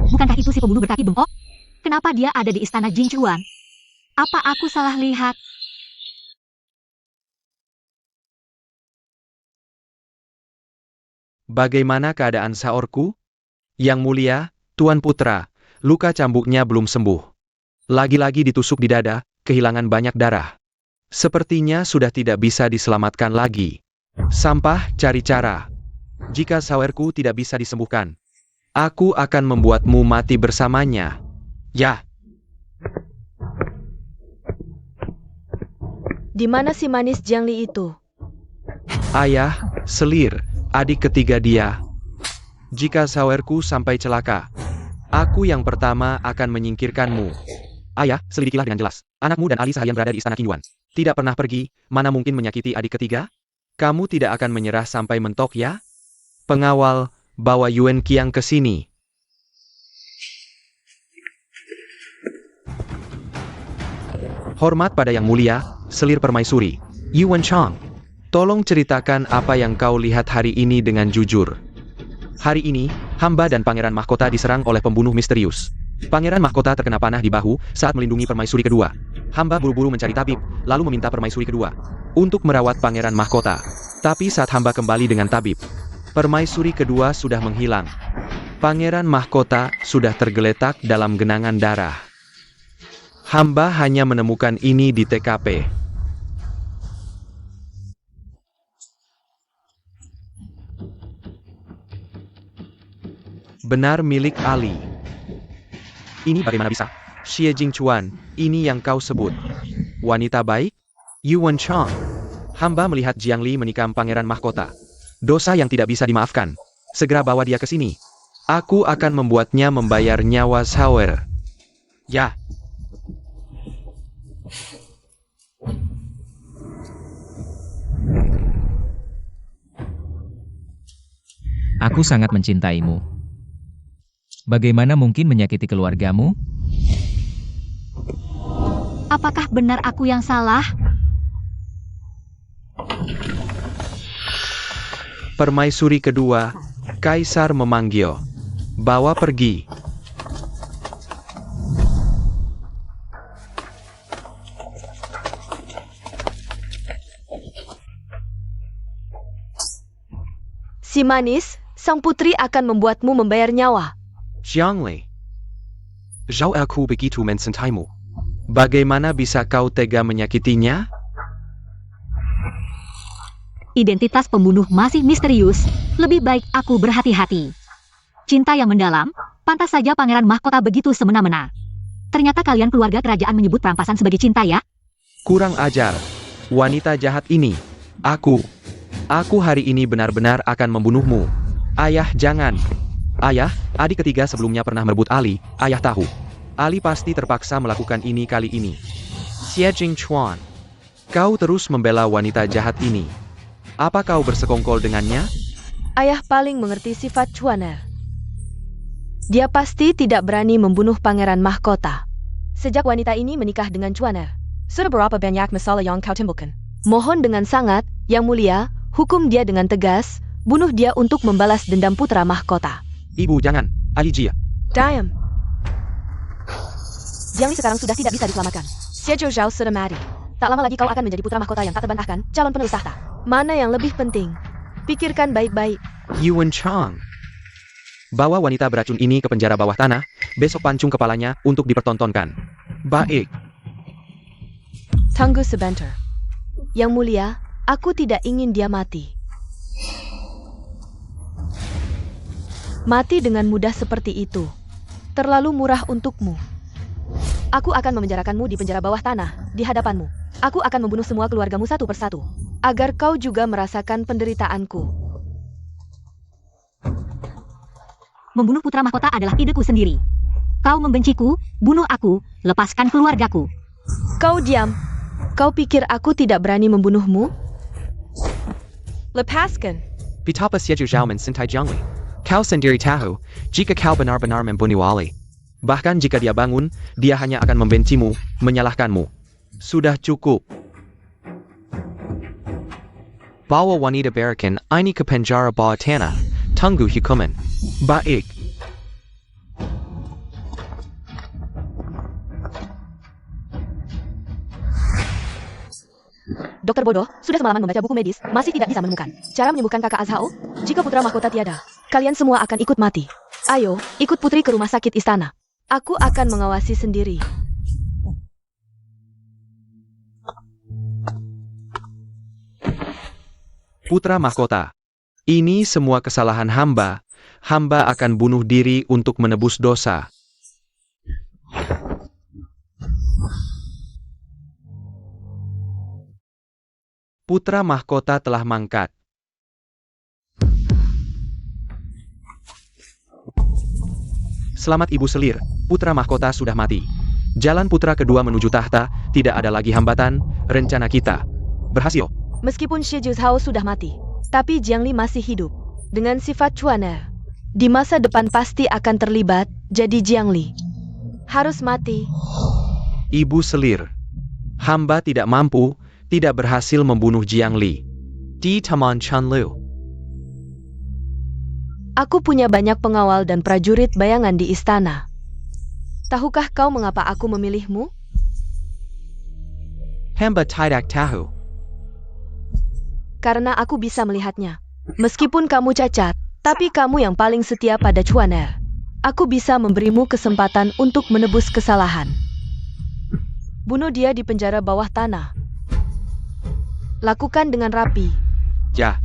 Bukankah itu si pembunuh berkaki bengkok? Kenapa dia ada di istana Jinchuan? Apa aku salah lihat? Bagaimana keadaan saorku? Yang mulia, Tuan Putra, luka cambuknya belum sembuh. Lagi-lagi ditusuk di dada, kehilangan banyak darah. Sepertinya sudah tidak bisa diselamatkan lagi. Sampah, cari cara. Jika sawerku tidak bisa disembuhkan, aku akan membuatmu mati bersamanya. Ya. Di mana si manis Jiangli itu? Ayah, Selir, adik ketiga dia. Jika sawerku sampai celaka, aku yang pertama akan menyingkirkanmu. Ayah, selidikilah dengan jelas. Anakmu dan Ali seharian berada di Istana Qing Yuan. Tidak pernah pergi, mana mungkin menyakiti adik ketiga? Kamu tidak akan menyerah sampai mentok ya? Pengawal, bawa Yuan Qiang ke sini. Hormat pada Yang Mulia, Selir Permaisuri. Yuan Chang. Tolong ceritakan apa yang kau lihat hari ini dengan jujur. Hari ini, hamba dan Pangeran Mahkota diserang oleh pembunuh misterius. Pangeran Mahkota terkena panah di bahu saat melindungi Permaisuri kedua. Hamba buru-buru mencari tabib, lalu meminta Permaisuri kedua untuk merawat Pangeran Mahkota. Tapi saat hamba kembali dengan tabib, Permaisuri kedua sudah menghilang. Pangeran Mahkota sudah tergeletak dalam genangan darah. Hamba hanya menemukan ini di TKP. Benar milik Ali. Ini bagaimana bisa? Xie Jingchuan, ini yang kau sebut wanita baik? Yuan Chang. Hamba melihat Jiangli menikam Pangeran Mahkota. Dosa yang tidak bisa dimaafkan. Segera bawa dia ke sini. Aku akan membuatnya membayar nyawa sawer. Ya. Aku sangat mencintaimu. Bagaimana mungkin menyakiti keluargamu? Apakah benar aku yang salah? Permaisuri kedua, Kaisar memanggil. Bawa pergi. Si manis, sang putri akan membuatmu membayar nyawa. Jiangli. Zhao aku begitu mencintaimu. Bagaimana bisa kau tega menyakitinya? Identitas pembunuh masih misterius. Lebih baik aku berhati-hati. Cinta yang mendalam, pantas saja Pangeran Mahkota begitu semena-mena. Ternyata kalian keluarga kerajaan menyebut perampasan sebagai cinta ya? Kurang ajar. Wanita jahat ini. Aku hari ini benar-benar akan membunuhmu. Ayah, jangan. Ayah, adik ketiga sebelumnya pernah merebut Ali, ayah tahu. Ali pasti terpaksa melakukan ini kali ini. Xie Jingchuan. Kau terus membela wanita jahat ini. Apa kau bersekongkol dengannya? Ayah paling mengerti sifat Chuaner. Dia pasti tidak berani membunuh Pangeran Mahkota. Sejak wanita ini menikah dengan Chuaner, sudah berapa banyak masalah yang kau timbulkan? Mohon dengan sangat, Yang Mulia, hukum dia dengan tegas, bunuh dia untuk membalas dendam putra mahkota. Ibu jangan, Ali Jia. Diam. Jiangli sekarang sudah tidak bisa diselamatkan. Xie Zhao sudah mati. Tak lama lagi kau akan menjadi putra mahkota yang tak terbantahkan, calon penerus tahta. Mana yang lebih penting? Pikirkan baik-baik. Yuan Chang. Bawa wanita beracun ini ke penjara bawah tanah, besok pancung kepalanya untuk dipertontonkan. Baik. Tunggu sebentar. Yang Mulia, aku tidak ingin dia mati. Mati dengan mudah seperti itu terlalu murah untukmu. Aku akan memenjarakanmu di penjara bawah tanah, di hadapanmu. Aku akan membunuh semua keluargamu satu persatu, agar kau juga merasakan penderitaanku. Membunuh putra mahkota adalah ideku sendiri. Kau membenciku, bunuh aku, lepaskan keluargaku. Kau diam. Kau pikir aku tidak berani membunuhmu? Lepaskan. Betapa saja kau mencintai Jiangli. Kau sendiri tahu, jika kau benar-benar membunuh Ali. Bahkan jika dia bangun, dia hanya akan membencimu, menyalahkanmu. Sudah cukup. Bawa wanita berikan ini ke penjara bawah tanah. Tunggu hukuman. Baik. Dokter bodoh, sudah semalaman membaca buku medis, masih tidak bisa menemukan cara menyembuhkan kakak Azhao. Jika putra mahkota tiada, kalian semua akan ikut mati. Ayo, ikut putri ke rumah sakit istana. Aku akan mengawasi sendiri. Putra mahkota. Ini semua kesalahan hamba. Hamba akan bunuh diri untuk menebus dosa. Putra mahkota telah mangkat. Selamat Ibu Selir, putra mahkota sudah mati. Jalan putra kedua menuju tahta, tidak ada lagi hambatan, rencana kita berhasil. Meskipun Xie Juzhao sudah mati, tapi Jiangli masih hidup. Dengan sifat cuaner, di masa depan pasti akan terlibat, jadi Jiangli harus mati. Ibu Selir, hamba tidak mampu, tidak berhasil membunuh Jiangli. Di Taman Chanlu. Aku punya banyak pengawal dan prajurit bayangan di istana. Tahukah kau mengapa aku memilihmu? Hamba tidak tahu. Karena aku bisa melihatnya. Meskipun kamu cacat, tapi kamu yang paling setia pada Chuaner. Aku bisa memberimu kesempatan untuk menebus kesalahan. Bunuh dia di penjara bawah tanah. Lakukan dengan rapi. Ya.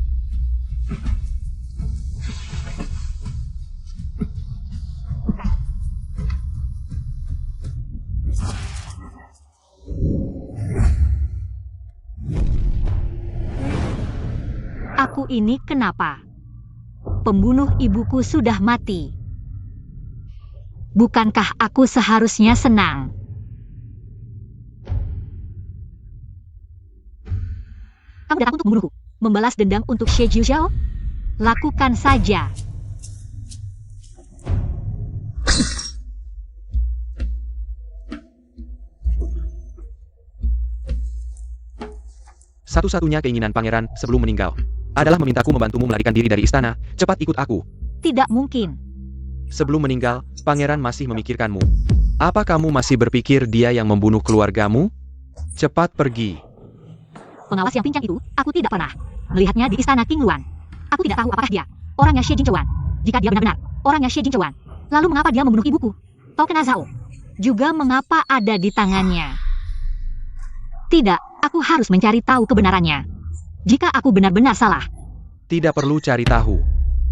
Aku ini kenapa? Pembunuh ibuku sudah mati. Bukankah aku seharusnya senang? Kamu datang untuk membunuhku? Membalas dendam untuk Xie Juzhao? Lakukan saja. Satu-satunya keinginan pangeran sebelum meninggal adalah memintaku membantumu melarikan diri dari istana. Cepat ikut aku. Tidak mungkin. Sebelum meninggal, pangeran masih memikirkanmu. Apa kamu masih berpikir dia yang membunuh keluargamu? Cepat pergi. Pengawas yang pincang itu, aku tidak pernah melihatnya di istana King Luan. Aku tidak tahu apakah dia orangnya Xie Jingchuan. Jika dia benar-benar orangnya Xie Jingchuan, lalu mengapa dia membunuh ibuku? Token Azhao juga mengapa ada di tangannya? Tidak, aku harus mencari tahu kebenarannya. Jika aku benar-benar salah. Tidak perlu cari tahu.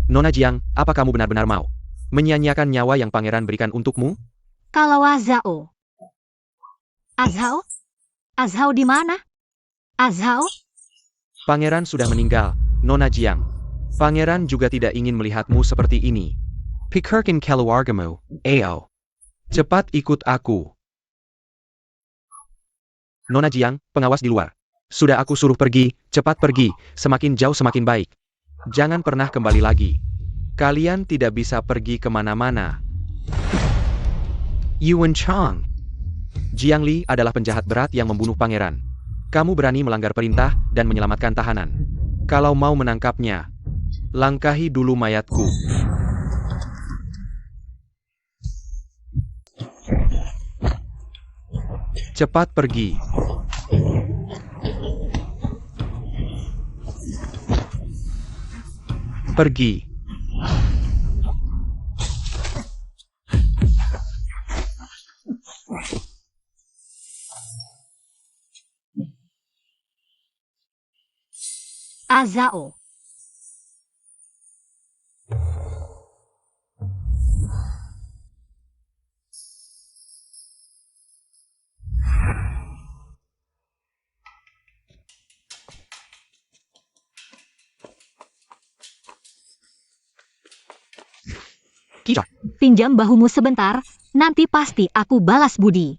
Nona Jiang, apa kamu benar-benar mau menyia-nyiakan nyawa yang pangeran berikan untukmu? Kalau Azhao. Azhao? Azhao di mana? Azhao? Pangeran sudah meninggal, Nona Jiang. Pangeran juga tidak ingin melihatmu seperti ini. Pikirkan keluargamu, Ao. Cepat ikut aku. Nona Jiang, pengawas di luar. Sudah aku suruh pergi, cepat pergi, semakin jauh semakin baik. Jangan pernah kembali lagi. Kalian tidak bisa pergi kemana-mana. Yuan Chang. Jiangli adalah penjahat berat yang membunuh pangeran. Kamu berani melanggar perintah dan menyelamatkan tahanan. Kalau mau menangkapnya, langkahi dulu mayatku. Cepat pergi. Pergi. Azhao. Kicot. Pinjam bahumu sebentar, nanti pasti aku balas budi.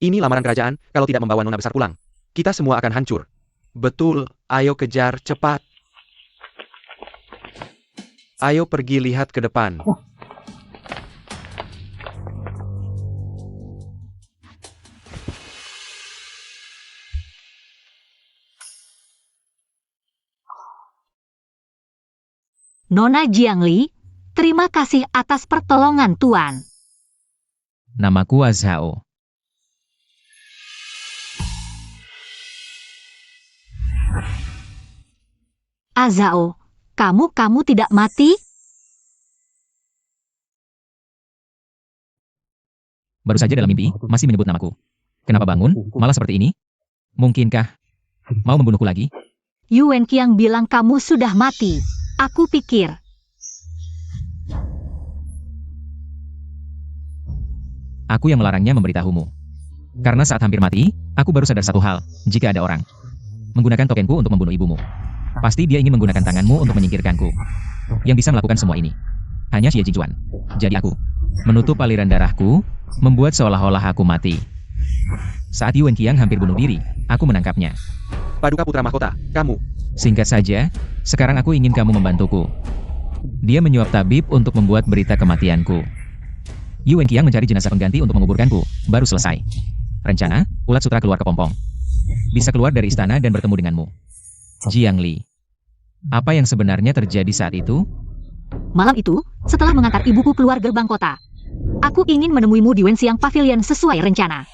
Ini lamaran kerajaan, kalau tidak membawa nona besar pulang, kita semua akan hancur. Betul, ayo kejar cepat. Ayo pergi lihat ke depan. Nona Jiangli, terima kasih atas pertolongan Tuan. Namaku Azhao. Azhao, kamu tidak mati? Baru saja dalam mimpi, masih menyebut namaku. Kenapa bangun, malah seperti ini? Mungkinkah mau membunuhku lagi? Yuan Qiang bilang kamu sudah mati. Aku pikir. Aku yang melarangnya memberitahumu. Karena saat hampir mati, aku baru sadar satu hal. Jika ada orang menggunakan tokenku untuk membunuh ibumu, pasti dia ingin menggunakan tanganmu untuk menyingkirkanku. Yang bisa melakukan semua ini hanya Xie Jingchuan. Jadi aku menutup aliran darahku, membuat seolah-olah aku mati. Saat Yuan Qiang hampir bunuh diri, aku menangkapnya. Paduka Putra Mahkota, kamu. Singkat saja, sekarang aku ingin kamu membantuku. Dia menyuap tabib untuk membuat berita kematianku. Yuan Qiang mencari jenazah pengganti untuk menguburkanku, baru selesai. Rencana, ulat sutra keluar kepompong. Bisa keluar dari istana dan bertemu denganmu. Jiangli. Apa yang sebenarnya terjadi saat itu? Malam itu, setelah mengantar ibuku keluar gerbang kota, aku ingin menemuimu di Wenxiang Pavilion sesuai rencana.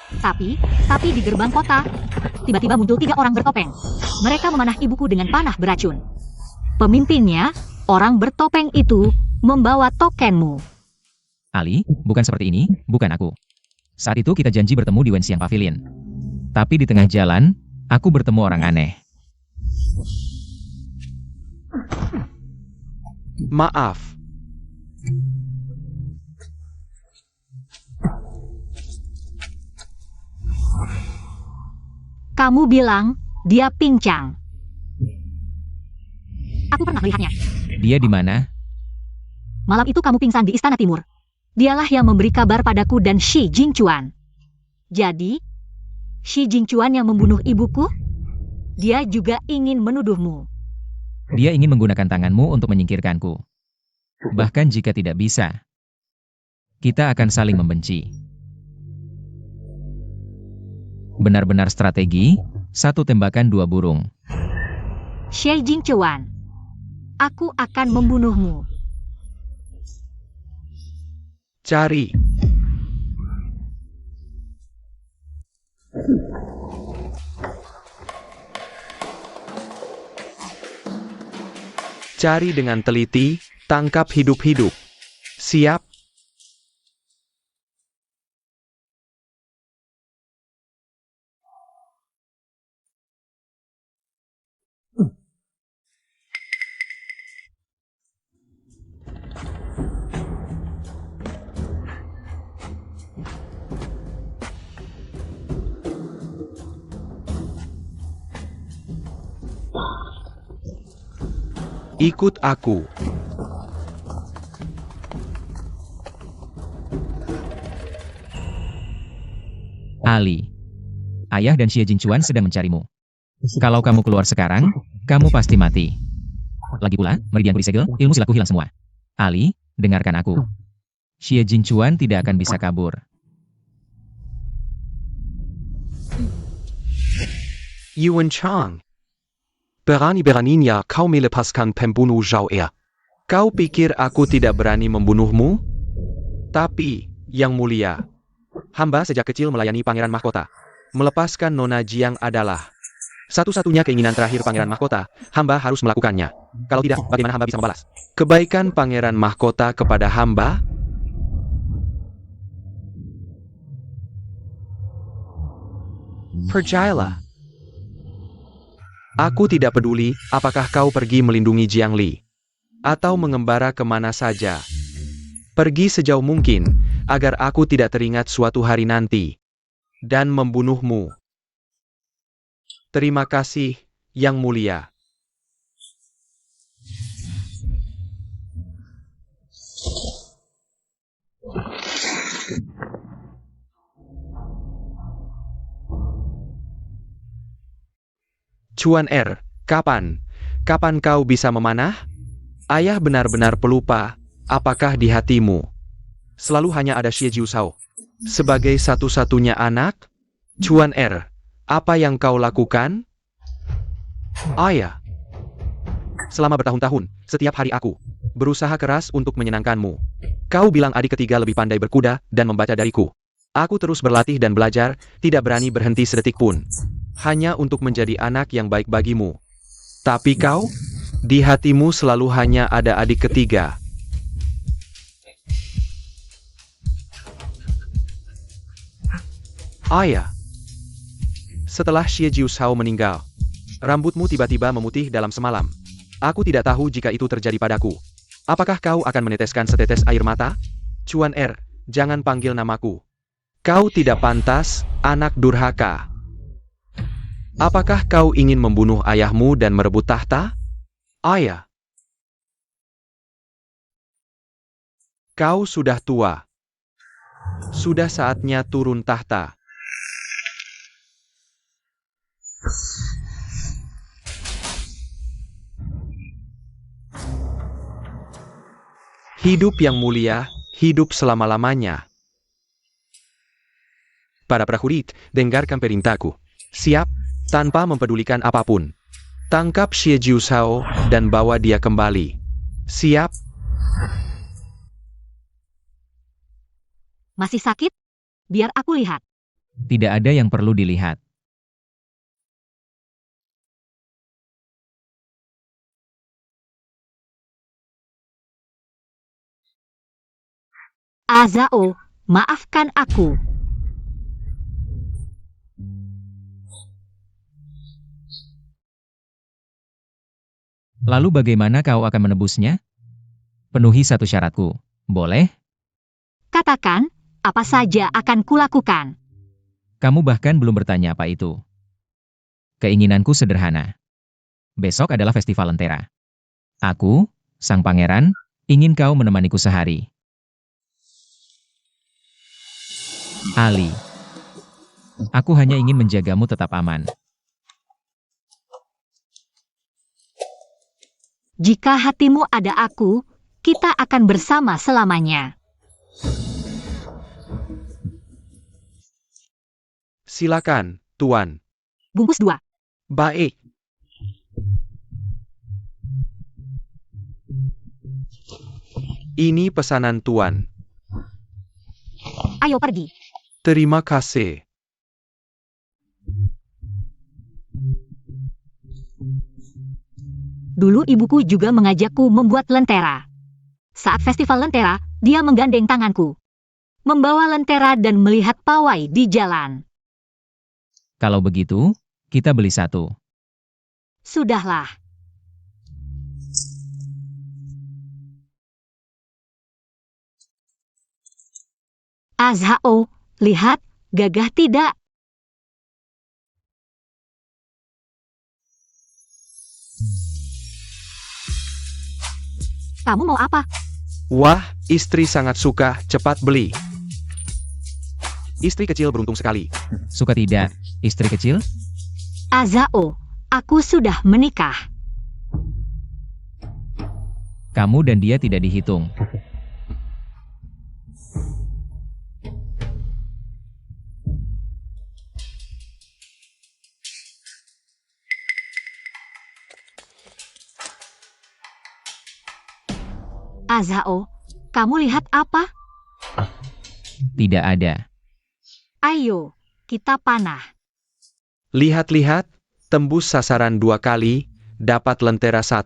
Tapi di gerbang kota, tiba-tiba muncul 3 orang bertopeng. Mereka memanah ibuku dengan panah beracun. Pemimpinnya, orang bertopeng itu, membawa tokenmu. Ali, bukan seperti ini, bukan aku. Saat itu kita janji bertemu di Wenxiang Pavilion. Tapi di tengah jalan, aku bertemu orang aneh. Maaf. Kamu bilang, dia pincang. Aku pernah melihatnya. Dia di mana? Malam itu kamu pingsan di Istana Timur. Dialah yang memberi kabar padaku dan Xi Jingchuan. Jadi, Xi Jingchuan yang membunuh ibuku? Dia juga ingin menuduhmu. Dia ingin menggunakan tanganmu untuk menyingkirkanku. Bahkan jika tidak bisa, kita akan saling membenci. Benar-benar strategi, 1 tembakan 2 burung. Xi Jingchuan, aku akan membunuhmu. Cari. Cari dengan teliti, tangkap hidup-hidup. Siap? Ikut aku. Ali. Ayah dan Xie Jingchuan sedang mencarimu. Kalau kamu keluar sekarang, kamu pasti mati. Lagi pula, meridianku disegel, ilmu silatku hilang semua. Ali, dengarkan aku. Xie Jingchuan tidak akan bisa kabur. Yuan Chang. Berani-beraninya kau melepaskan pembunuh Zhao Er. Kau pikir aku tidak berani membunuhmu? Tapi, Yang Mulia, hamba sejak kecil melayani Pangeran Mahkota. Melepaskan Nona Jiang adalah satu-satunya keinginan terakhir Pangeran Mahkota. Hamba harus melakukannya. Kalau tidak, bagaimana hamba bisa membalas kebaikan Pangeran Mahkota kepada hamba? Percayalah. Aku tidak peduli apakah kau pergi melindungi Jiangli atau mengembara kemana saja. Pergi sejauh mungkin agar aku tidak teringat suatu hari nanti dan membunuhmu. Terima kasih, Yang Mulia. Chuan Er, kapan? Kapan kau bisa memanah? Ayah benar-benar pelupa, apakah di hatimu? Selalu hanya ada Xie Jiusao. Sebagai satu-satunya anak? Chuan Er, apa yang kau lakukan? Ayah. Selama bertahun-tahun, setiap hari aku berusaha keras untuk menyenangkanmu. Kau bilang adik ketiga lebih pandai berkuda dan membaca dariku. Aku terus berlatih dan belajar, tidak berani berhenti sedetik pun. Hanya untuk menjadi anak yang baik bagimu. Tapi kau, di hatimu selalu hanya ada adik ketiga. Ayah. Setelah Xie Jiushao meninggal, rambutmu tiba-tiba memutih dalam semalam. Aku tidak tahu jika itu terjadi padaku. Apakah kau akan meneteskan setetes air mata? Chuan Er, jangan panggil namaku. Kau tidak pantas, anak durhaka. Apakah kau ingin membunuh ayahmu dan merebut tahta? Ayah. Kau sudah tua. Sudah saatnya turun tahta. Hidup yang mulia, hidup selama-lamanya. Para prajurit, dengarkan perintahku. Siap, tanpa mempedulikan apapun. Tangkap Xie Jiushao dan bawa dia kembali. Siap? Masih sakit? Biar aku lihat. Tidak ada yang perlu dilihat. Azao, maafkan aku. Lalu bagaimana kau akan menebusnya? Penuhi satu syaratku. Boleh? Katakan, apa saja akan kulakukan. Kamu bahkan belum bertanya apa itu. Keinginanku sederhana. Besok adalah festival Lentera. Aku, sang pangeran, ingin kau menemaniku sehari. Ali. Aku hanya ingin menjagamu tetap aman. Jika hatimu ada aku, kita akan bersama selamanya. Silakan, Tuan. Bungkus 2. Baik. Ini pesanan Tuan. Ayo pergi. Terima kasih. Dulu ibuku juga mengajakku membuat lentera. Saat festival lentera, dia menggandeng tanganku. Membawa lentera dan melihat pawai di jalan. Kalau begitu, kita beli satu. Sudahlah. Azhao, lihat, gagah tidak? Kamu mau apa? Wah, istri sangat suka, cepat beli. Istri kecil beruntung sekali. Suka tidak, istri kecil? Azhao, aku sudah menikah. Kamu dan dia tidak dihitung. Azhao, kamu lihat apa? Tidak ada. Ayo, kita panah. Lihat-lihat, tembus sasaran 2 kali, dapat lentera 1.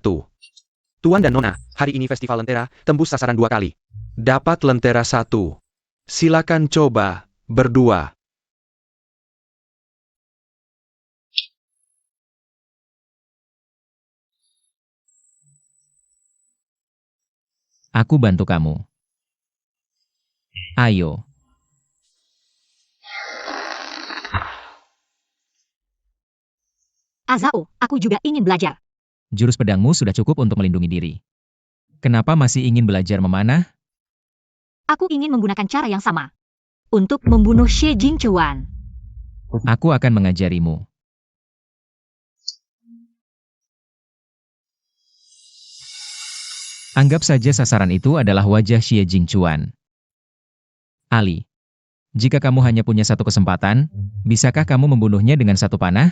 Tuan dan Nona, hari ini festival lentera, tembus sasaran 2 kali. Dapat lentera 1. Silakan coba, berdua. Aku bantu kamu. Ayo. Azhao, aku juga ingin belajar. Jurus pedangmu sudah cukup untuk melindungi diri. Kenapa masih ingin belajar memanah? Aku ingin menggunakan cara yang sama. untuk membunuh Xie Jingchuan. Aku akan mengajarimu. Anggap saja sasaran itu adalah wajah Xie Jingchuan. Ali, jika kamu hanya punya satu kesempatan, bisakah kamu membunuhnya dengan satu panah?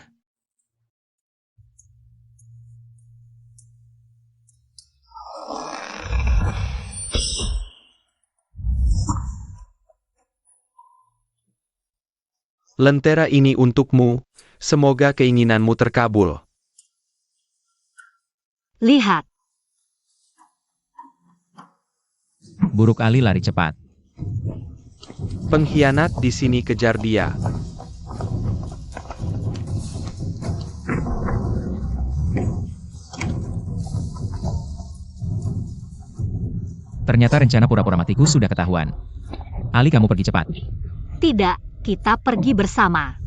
Lentera ini untukmu, semoga keinginanmu terkabul. Lihat, Buruk Ali lari cepat. Pengkhianat di sini, kejar dia. Ternyata rencana pura-pura matiku sudah ketahuan. Ali, kamu pergi cepat. tidak, kita pergi bersama.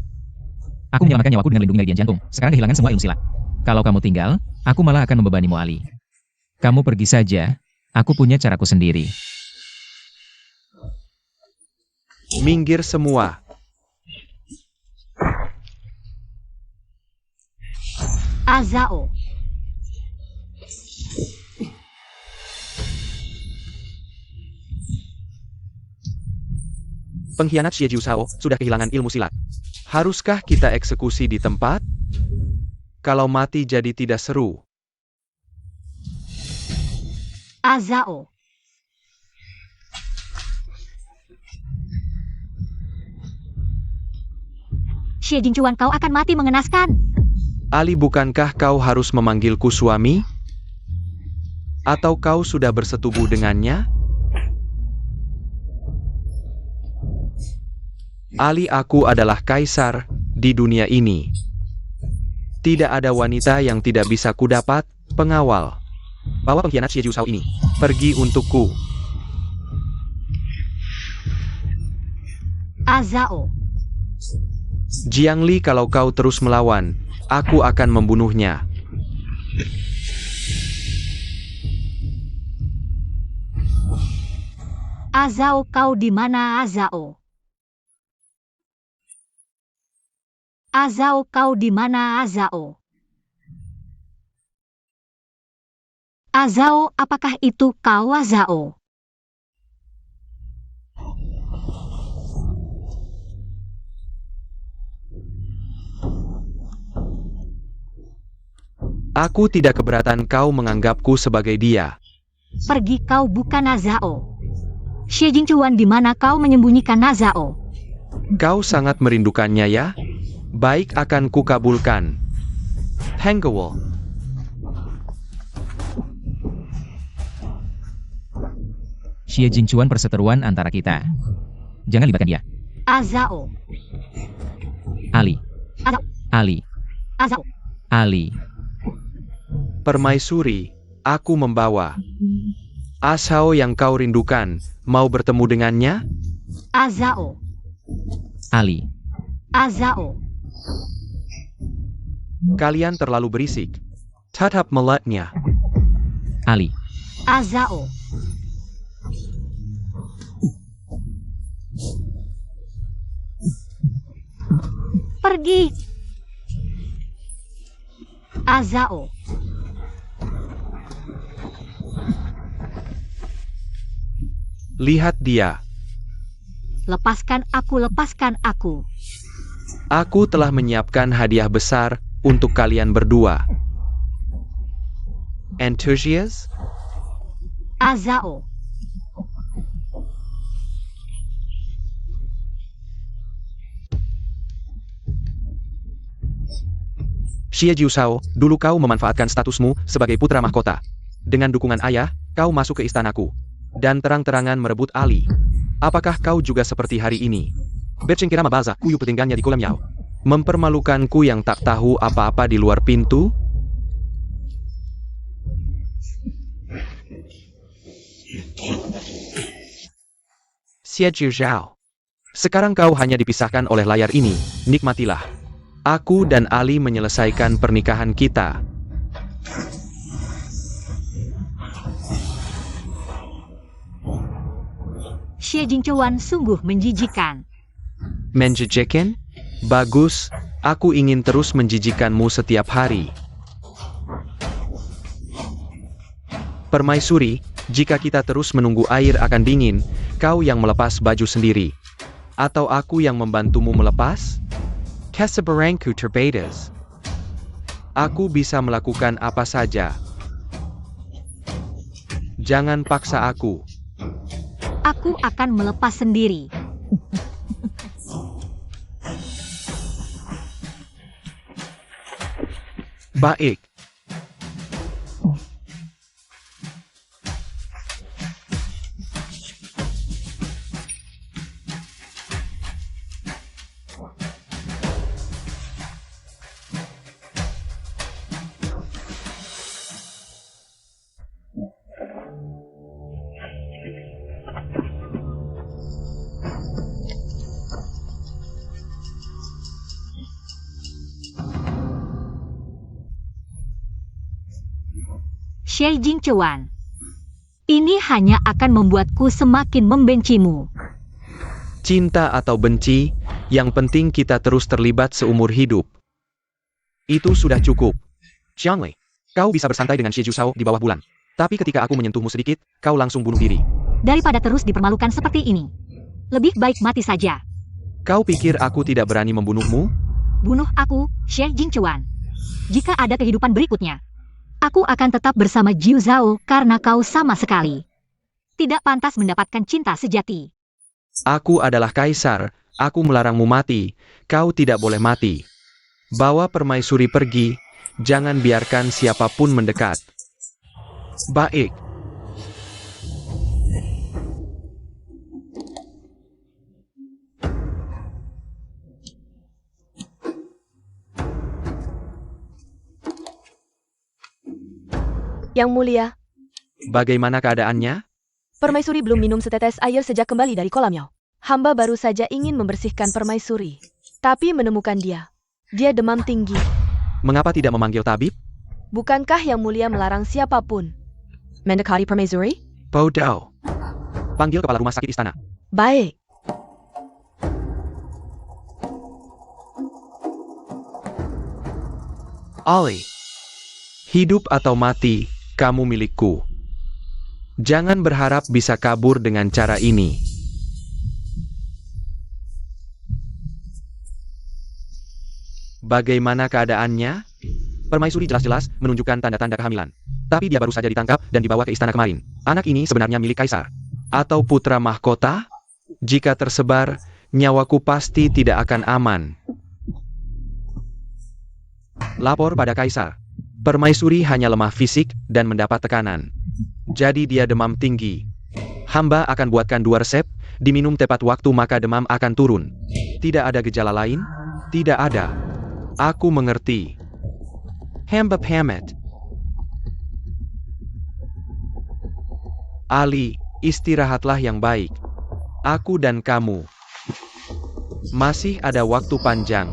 Aku menyelamatkan nyawaku dengan lindung meridian jantung. Sekarang kehilangan semua ilmu silat. Kalau kamu tinggal, aku malah akan membebanimu, Ali. Kamu pergi saja. Aku punya caraku sendiri. Minggir semua. Azao. Pengkhianat Xie Jiusao sudah kehilangan ilmu silat. Haruskah kita eksekusi di tempat? Kalau mati jadi tidak seru. Azao. Xie Jingchuan, kau akan mati mengenaskan. Ali, bukankah kau harus memanggilku suami? Atau kau sudah bersetubuh dengannya? Ali, aku adalah kaisar di dunia ini. Tidak ada wanita yang tidak bisa kudapat, pengawal. Bawa pengkhianat Xie Jiusao ini. Pergi untukku. Azao. Jiangli, kalau kau terus melawan, aku akan membunuhnya. Azao, kau di mana, Azao? Azao, kau di mana, Azao? Azao, apakah itu kau, Azao? Aku tidak keberatan kau menganggapku sebagai dia. Pergi, kau bukan Azao. Xie Jingchuan, di mana kau menyembunyikan Azao? Kau sangat merindukannya ya? Baik, akan kukabulkan. Hangul. Xie Jingchuan, perseteruan antara kita. Jangan libatkan dia. Azao. Ali. Azao. Ali. Azao. Ali. Permaisuri, aku membawa. Ashao yang kau rindukan, mau bertemu dengannya? Azao. Ali. Azao. Kalian terlalu berisik. Tatap melihatnya. Ali. Azao. Pergi. Azao. Lihat dia. Lepaskan aku, lepaskan aku. Aku telah menyiapkan hadiah besar untuk kalian berdua. Enthusiast? Azao. Xie Jiusao, dulu kau memanfaatkan statusmu sebagai putra mahkota. Dengan dukungan ayah, kau masuk ke istanaku. Dan terang-terangan merebut Ali. Apakah kau juga seperti hari ini? Bercengkira mabaza, kuyu petinggannya di kolam yao. Mempermalukanku yang tak tahu apa-apa di luar pintu? Xie Jiusao. Sekarang kau hanya dipisahkan oleh layar ini, nikmatilah. Aku dan Ali menyelesaikan pernikahan kita. Xie Jingchuan sungguh menjijikan. Menjijikkan? Bagus, aku ingin terus menjijikkanmu setiap hari. Permaisuri, jika kita terus menunggu air akan dingin, kau yang melepas baju sendiri. Atau aku yang membantumu melepas? Kesabaranku terbatas. Aku bisa melakukan apa saja. Jangan paksa aku. Aku akan melepas sendiri. Baik. Xie Jingchuan. Ini hanya akan membuatku semakin membencimu. Cinta atau benci, yang penting kita terus terlibat seumur hidup. Itu sudah cukup. Xiangli, kau bisa bersantai dengan Xie Jusao di bawah bulan. Tapi ketika aku menyentuhmu sedikit, kau langsung bunuh diri. Daripada terus dipermalukan seperti ini, lebih baik mati saja. Kau pikir aku tidak berani membunuhmu? Bunuh aku, Xie Jingchuan. Jika ada kehidupan berikutnya, aku akan tetap bersama Jiu Zhao karena kau sama sekali tidak pantas mendapatkan cinta sejati. Aku adalah kaisar, aku melarangmu mati, kau tidak boleh mati. Bawa permaisuri pergi, jangan biarkan siapapun mendekat. Baik. Yang Mulia, Bagaimana keadaannya? Permaisuri belum minum setetes air sejak kembali dari kolamnya. Hamba baru saja ingin membersihkan permaisuri, tapi menemukan dia. Dia demam tinggi. Mengapa tidak memanggil tabib? Bukankah Yang Mulia melarang siapapun mendekati permaisuri? Bodoh. Panggil kepala rumah sakit istana. Baik. Ali. Hidup atau mati, kamu milikku. Jangan berharap bisa kabur dengan cara ini. Bagaimana keadaannya? Permaisuri jelas-jelas menunjukkan tanda-tanda kehamilan. Tapi dia baru saja ditangkap dan dibawa ke istana kemarin. Anak ini sebenarnya milik kaisar. Atau putra mahkota? Jika tersebar, nyawaku pasti tidak akan aman. Lapor pada kaisar. Permaisuri hanya lemah fisik dan mendapat tekanan. Jadi dia demam tinggi. Hamba akan buatkan 2 resep, diminum tepat waktu maka demam akan turun. Tidak ada gejala lain? Tidak ada. Aku mengerti. Hamba pamit. Ali, istirahatlah yang baik. Aku dan kamu. Masih ada waktu panjang.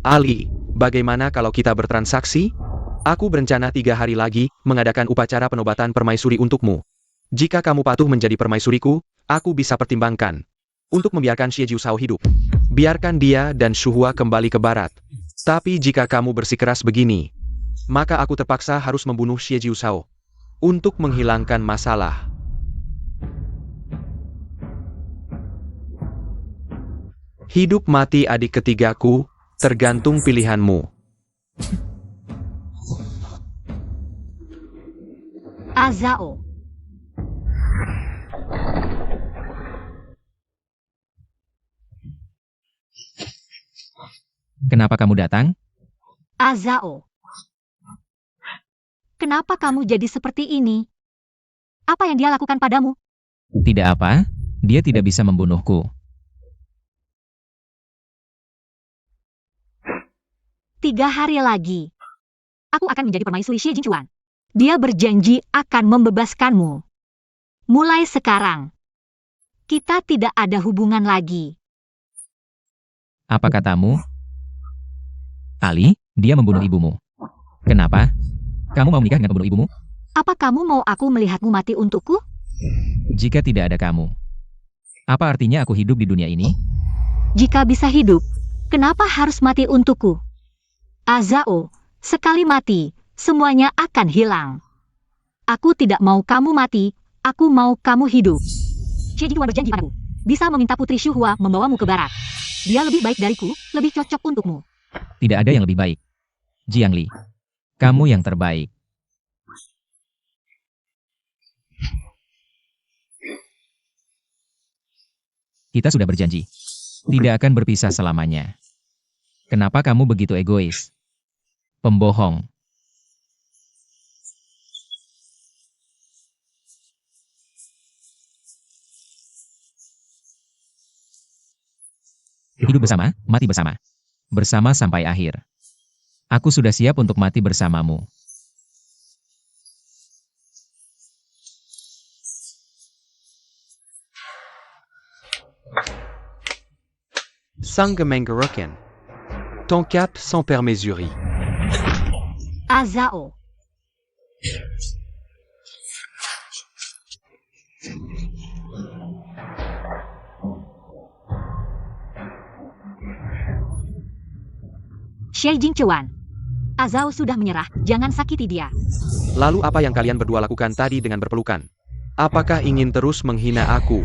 Ali, bagaimana kalau kita bertransaksi? Aku berencana 3 hari lagi mengadakan upacara penobatan permaisuri untukmu. Jika kamu patuh menjadi permaisuriku, aku bisa pertimbangkan untuk membiarkan Xie Jusao hidup. Biarkan dia dan Shuhua kembali ke barat. Tapi jika kamu bersikeras begini, maka aku terpaksa harus membunuh Xie Jusao untuk menghilangkan masalah. Hidup mati adik ketigaku, tergantung pilihanmu. Azao. Kenapa kamu datang? Azao. Kenapa kamu jadi seperti ini? Apa yang dia lakukan padamu? Tidak apa, dia tidak bisa membunuhku. 3 hari lagi, aku akan menjadi permaisuri Xie Jingchuan. Dia berjanji akan membebaskanmu. Mulai sekarang, kita tidak ada hubungan lagi. Apa katamu? Ali, dia membunuh ibumu. Kenapa? Kamu mau menikah dengan pembunuh ibumu? Apa kamu mau aku melihatmu mati untukku? Jika tidak ada kamu, apa artinya aku hidup di dunia ini? Jika bisa hidup, kenapa harus mati untukku? Azao, sekali mati, semuanya akan hilang. Aku tidak mau kamu mati, aku mau kamu hidup. Xie Jingchuan berjanji padaku, bisa meminta Putri Shuhua membawamu ke barat. Dia lebih baik dariku, lebih cocok untukmu. Tidak ada yang lebih baik. Jiangli, kamu yang terbaik. Kita sudah berjanji. Tidak akan berpisah selamanya. Kenapa kamu begitu egois? Pembohong. Hidup bersama, mati bersama. Bersama sampai akhir. Aku sudah siap untuk mati bersamamu. Sang Mengeroken. Ton cap sans permesuri. Azao. Xie Jingchuan. Azao sudah menyerah, jangan sakiti dia. Lalu apa yang kalian berdua lakukan tadi dengan berpelukan? Apakah ingin terus menghina aku?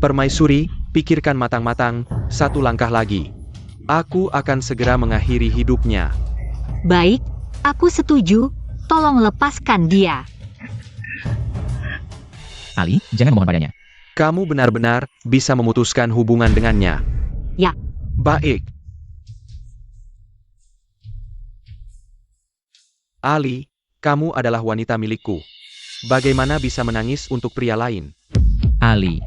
Permaisuri, pikirkan matang-matang, satu langkah lagi. Aku akan segera mengakhiri hidupnya. Baik, aku setuju, tolong lepaskan dia. Ali, jangan memohon padanya. Kamu benar-benar bisa memutuskan hubungan dengannya. Ya. Baik. Ali, kamu adalah wanita milikku. Bagaimana bisa menangis untuk pria lain? Ali.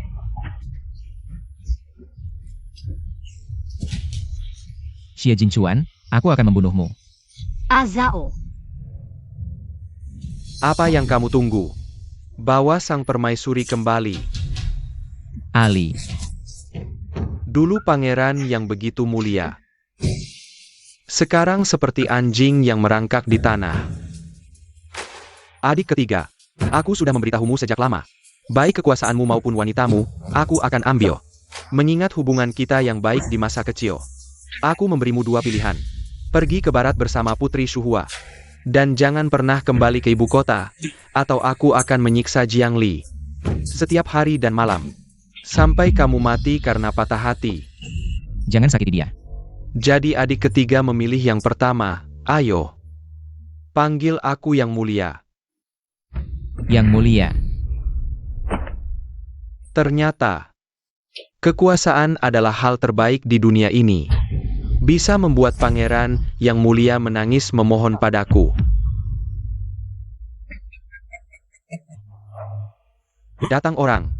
Xie Jingchuan, aku akan membunuhmu. Azao. Apa yang kamu tunggu? Bawa sang permaisuri kembali. Ali. Dulu pangeran yang begitu mulia. Sekarang seperti anjing yang merangkak di tanah. Adik ketiga, aku sudah memberitahumu sejak lama. Baik kekuasaanmu maupun wanitamu, aku akan ambil. Mengingat hubungan kita yang baik di masa kecil. Aku memberimu dua pilihan. Pergi ke barat bersama Putri Shuhua. Dan jangan pernah kembali ke ibu kota, atau aku akan menyiksa Jiangli. Setiap hari dan malam. Sampai kamu mati karena patah hati. Jangan sakiti dia. Jadi adik ketiga memilih yang pertama. Ayo. Panggil aku yang mulia. Yang mulia. Ternyata, kekuasaan adalah hal terbaik di dunia ini. Bisa membuat pangeran yang mulia menangis memohon padaku. Datang orang.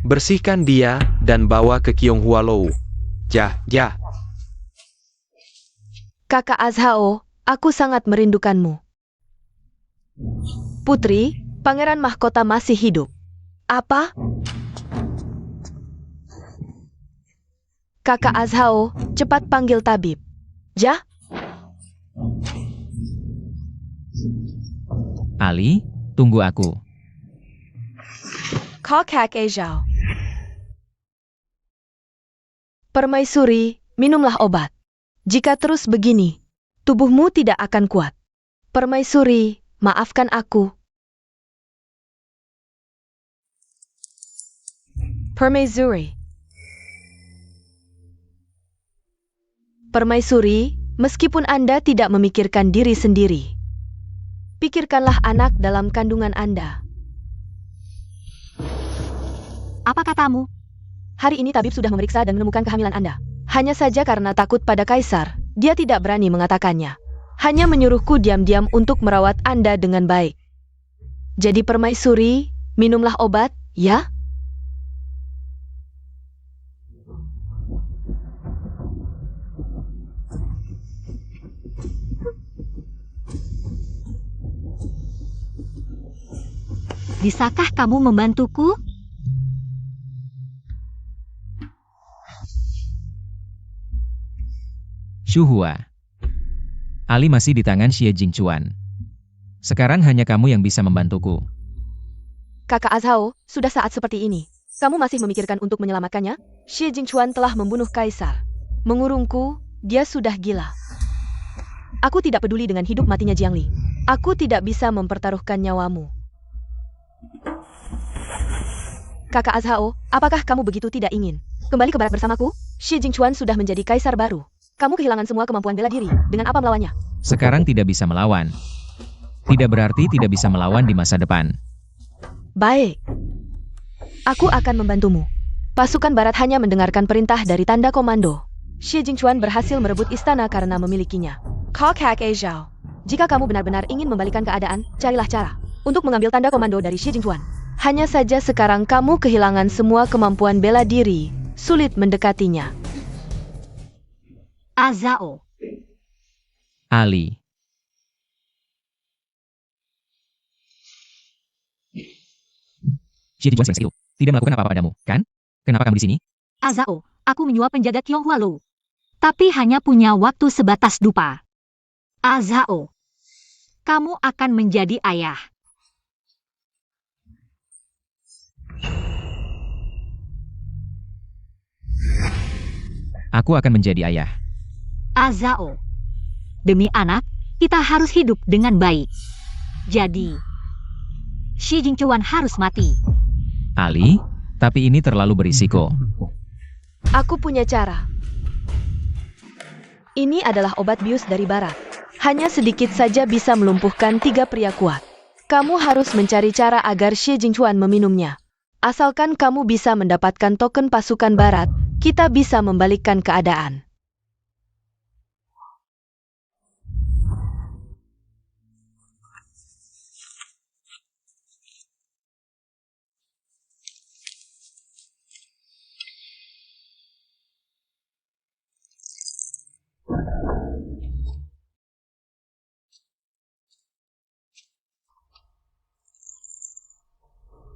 Bersihkan dia dan bawa ke Qiong Hualou. Ja. Kakak Azhao, aku sangat merindukanmu. Putri, pangeran mahkota masih hidup. Apa? Kakak Azhao, cepat panggil tabib. Ja? Ali, tunggu aku. Kakak Azhao. Permaisuri, minumlah obat. Jika terus begini, tubuhmu tidak akan kuat. Permaisuri, maafkan aku. Permaisuri. Permaisuri, meskipun Anda tidak memikirkan diri sendiri, pikirkanlah anak dalam kandungan Anda. Apa katamu? Hari ini tabib sudah memeriksa dan menemukan kehamilan Anda. Hanya saja karena takut pada kaisar, dia tidak berani mengatakannya. Hanya menyuruhku diam-diam untuk merawat Anda dengan baik. Jadi permaisuri, minumlah obat, ya? Bisakah kamu membantuku? Shuhua. Ali masih di tangan Xie Jingchuan. Sekarang hanya kamu yang bisa membantuku. Kakak Azhao, sudah saat seperti ini. Kamu masih memikirkan untuk menyelamatkannya? Xie Jingchuan telah membunuh kaisar. Mengurungku, dia sudah gila. Aku tidak peduli dengan hidup matinya Jiang Li. Aku tidak bisa mempertaruhkan nyawamu. Kakak Azhao, apakah kamu begitu tidak ingin kembali ke barat bersamaku? Xie Jingchuan sudah menjadi kaisar baru. Kamu kehilangan semua kemampuan bela diri. Dengan apa melawannya? Sekarang tidak bisa melawan. Tidak berarti tidak bisa melawan di masa depan. Baik. Aku akan membantumu. Pasukan barat hanya mendengarkan perintah dari tanda komando. Xie Jingchuan berhasil merebut istana karena memilikinya. Kakak Azhao, jika kamu benar-benar ingin membalikan keadaan, carilah cara untuk mengambil tanda komando dari Xie Jingchuan. Hanya saja sekarang kamu kehilangan semua kemampuan bela diri. Sulit mendekatinya. Azhao. Ali. Xie Jingchuan sengseng itu. Tidak melakukan apa-apa padamu, kan? Kenapa kamu di sini? Azhao, aku menyuap penjaga Qianghua Lu. Tapi hanya punya waktu sebatas dupa. Azhao, kamu akan menjadi ayah. Aku akan menjadi ayah. Azhao, demi anak, kita harus hidup dengan baik. Jadi, Xie Jingchuan harus mati. Ali, tapi ini terlalu berisiko. Aku punya cara. Ini adalah obat bius dari barat. Hanya sedikit saja bisa melumpuhkan 3 pria kuat. Kamu harus mencari cara agar Xie Jingchuan meminumnya. Asalkan kamu bisa mendapatkan token pasukan barat, kita bisa membalikkan keadaan.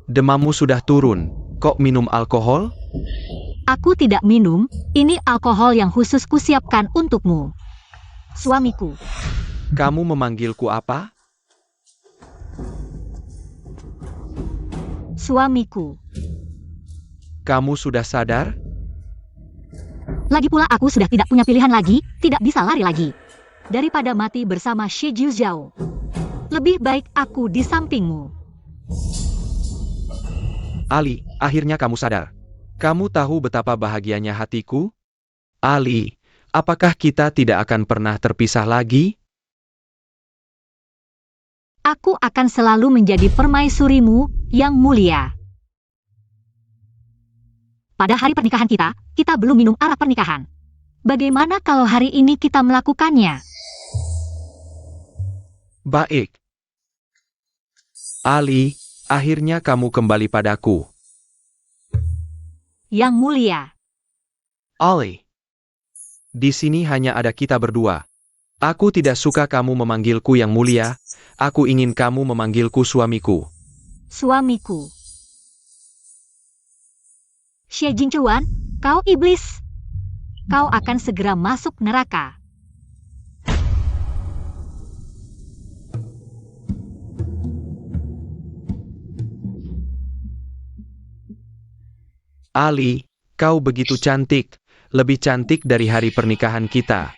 Demammu sudah turun, kok minum alkohol? Aku tidak minum, ini alkohol yang khusus kusiapkan untukmu. Suamiku. Kamu memanggilku apa? Suamiku. Kamu sudah sadar? Lagi pula aku sudah tidak punya pilihan lagi, tidak bisa lari lagi. Daripada mati bersama Shi Jiuzhao. Lebih baik aku di sampingmu. Ali, akhirnya kamu sadar. Kamu tahu betapa bahagianya hatiku? Ali, apakah kita tidak akan pernah terpisah lagi? Aku akan selalu menjadi permaisurimu yang mulia. Pada hari pernikahan kita belum minum arak pernikahan. Bagaimana kalau hari ini kita melakukannya? Baik. Ali, akhirnya kamu kembali padaku. Yang mulia. Ali. Di sini hanya ada kita berdua. Aku tidak suka kamu memanggilku yang mulia, aku ingin kamu memanggilku suamiku. Suamiku. Xie Jingchuan, kau iblis. Kau akan segera masuk neraka. Ali, kau begitu cantik, lebih cantik dari hari pernikahan kita.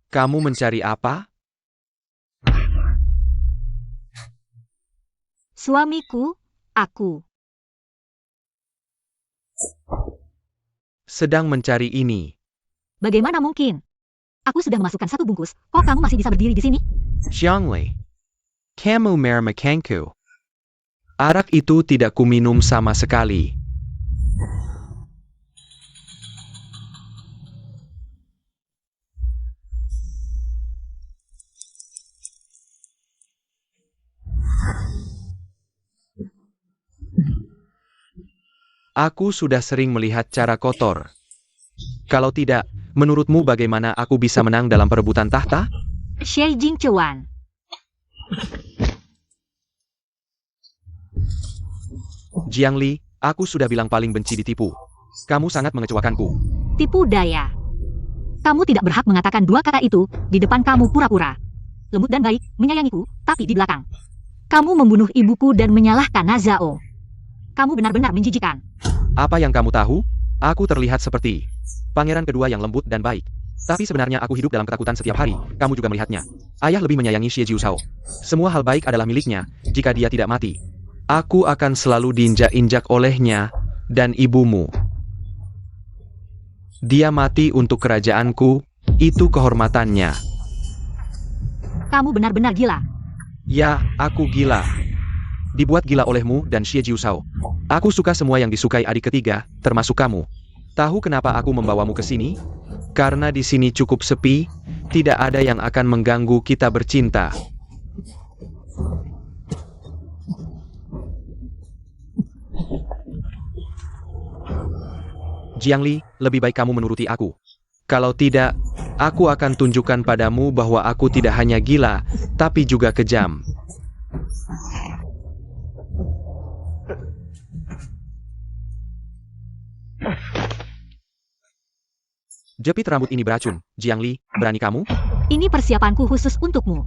Kamu mencari apa? Suamiku, aku. Sedang mencari ini. Bagaimana mungkin? Aku sudah memasukkan 1 bungkus, kok kamu masih bisa berdiri di sini? Xiangli. Kamu meremehkanku. Arak itu tidak kuminum sama sekali. Aku sudah sering melihat cara kotor. Kalau tidak, menurutmu bagaimana aku bisa menang dalam perebutan tahta? Xie Jingchuan. Jiangli, aku sudah bilang paling benci ditipu. Kamu sangat mengecewakanku. Tipu daya. Kamu tidak berhak mengatakan dua kata itu di depan kamu pura-pura. Lembut dan baik, menyayangiku, tapi di belakang. Kamu membunuh ibuku dan menyalahkan Nazao. Kamu benar-benar menjijikan. Apa yang kamu tahu? Aku terlihat seperti pangeran kedua yang lembut dan baik. Tapi sebenarnya aku hidup dalam ketakutan setiap hari, kamu juga melihatnya. Ayah lebih menyayangi Xie Jiushao. Semua hal baik adalah miliknya, jika dia tidak mati. Aku akan selalu diinjak-injak olehnya dan ibumu. Dia mati untuk kerajaanku, itu kehormatannya. Kamu benar-benar gila. Ya, aku gila. Dibuat gila olehmu dan Xie Jiushao. Aku suka semua yang disukai adik ketiga, termasuk kamu. Tahu kenapa aku membawamu ke sini? Karena di sini cukup sepi, tidak ada yang akan mengganggu kita bercinta. Jiangli, lebih baik kamu menuruti aku. Kalau tidak, aku akan tunjukkan padamu bahwa aku tidak hanya gila, tapi juga kejam. Jepit rambut ini beracun, Jiangli, berani kamu? Ini persiapanku khusus untukmu.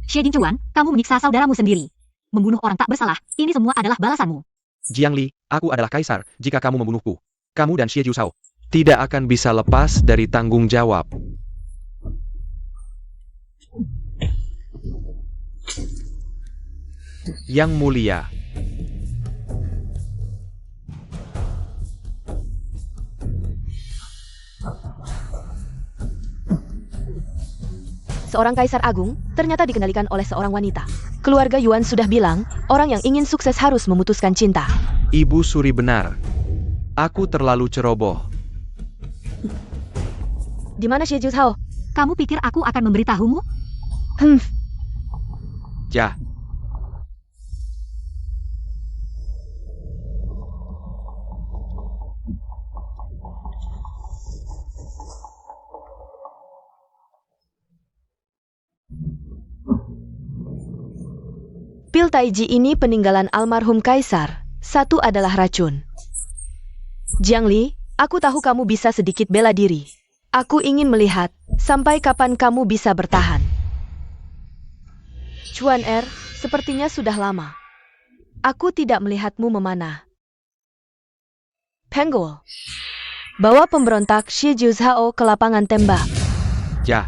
Xie Jingchuan, kamu menyiksa saudaramu sendiri. Membunuh orang tak bersalah, ini semua adalah balasanmu. Jiangli, aku adalah kaisar jika kamu membunuhku. Kamu dan Xie Jiushao tidak akan bisa lepas dari tanggung jawab. Yang mulia. Seorang kaisar agung ternyata dikendalikan oleh seorang wanita. Keluarga Yuan sudah bilang, orang yang ingin sukses harus memutuskan cinta. Ibu Suri benar. Aku terlalu ceroboh. Di mana Xie Jiushao? Kamu pikir aku akan memberitahumu? Ja. Pil Taiji ini peninggalan almarhum kaisar. Satu adalah racun. Jiangli, aku tahu kamu bisa sedikit bela diri. Aku ingin melihat sampai kapan kamu bisa bertahan. Chuan Er, sepertinya sudah lama. Aku tidak melihatmu memanah. Penggol, bawa pemberontak Xie Jiushao ke lapangan tembak. Ja.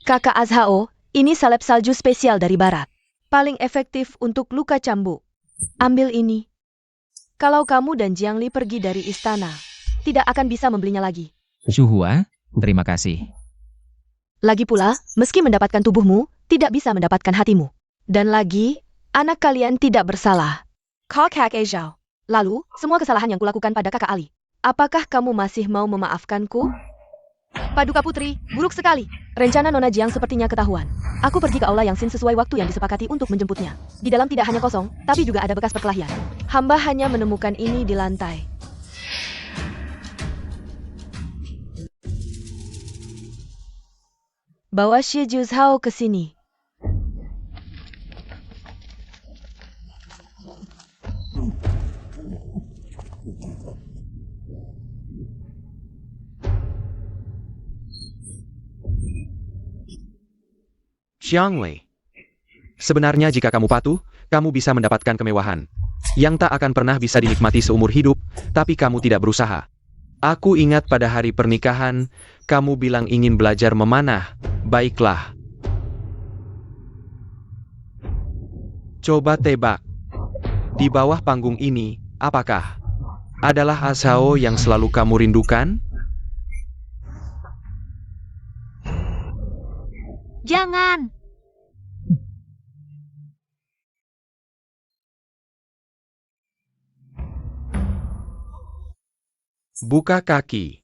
Kakak Azhao, ini salep salju spesial dari barat. Paling efektif untuk luka cambuk. Ambil ini. Kalau kamu dan Jiangli pergi dari istana, tidak akan bisa membelinya lagi. Shuhua, terima kasih. Lagi pula, meski mendapatkan tubuhmu, tidak bisa mendapatkan hatimu. Dan lagi, anak kalian tidak bersalah. Kakak Ezhao. Lalu, semua kesalahan yang kulakukan pada kakak Ali. Apakah kamu masih mau memaafkanku? Paduka Putri, buruk sekali. Rencana Nona Jiang sepertinya ketahuan. Aku pergi ke aula Yang Xin sesuai waktu yang disepakati untuk menjemputnya. Di dalam tidak hanya kosong, tapi juga ada bekas perkelahian. Hamba hanya menemukan ini di lantai. Bawa Xie Jiushao ke sini. Xiangli. Sebenarnya jika kamu patuh, kamu bisa mendapatkan kemewahan yang tak akan pernah bisa dinikmati seumur hidup, tapi kamu tidak berusaha. Aku ingat pada hari pernikahan, kamu bilang ingin belajar memanah. Baiklah. Coba tebak. Di bawah panggung ini, apakah adalah Azhao yang selalu kamu rindukan? Jangan! Buka kaki.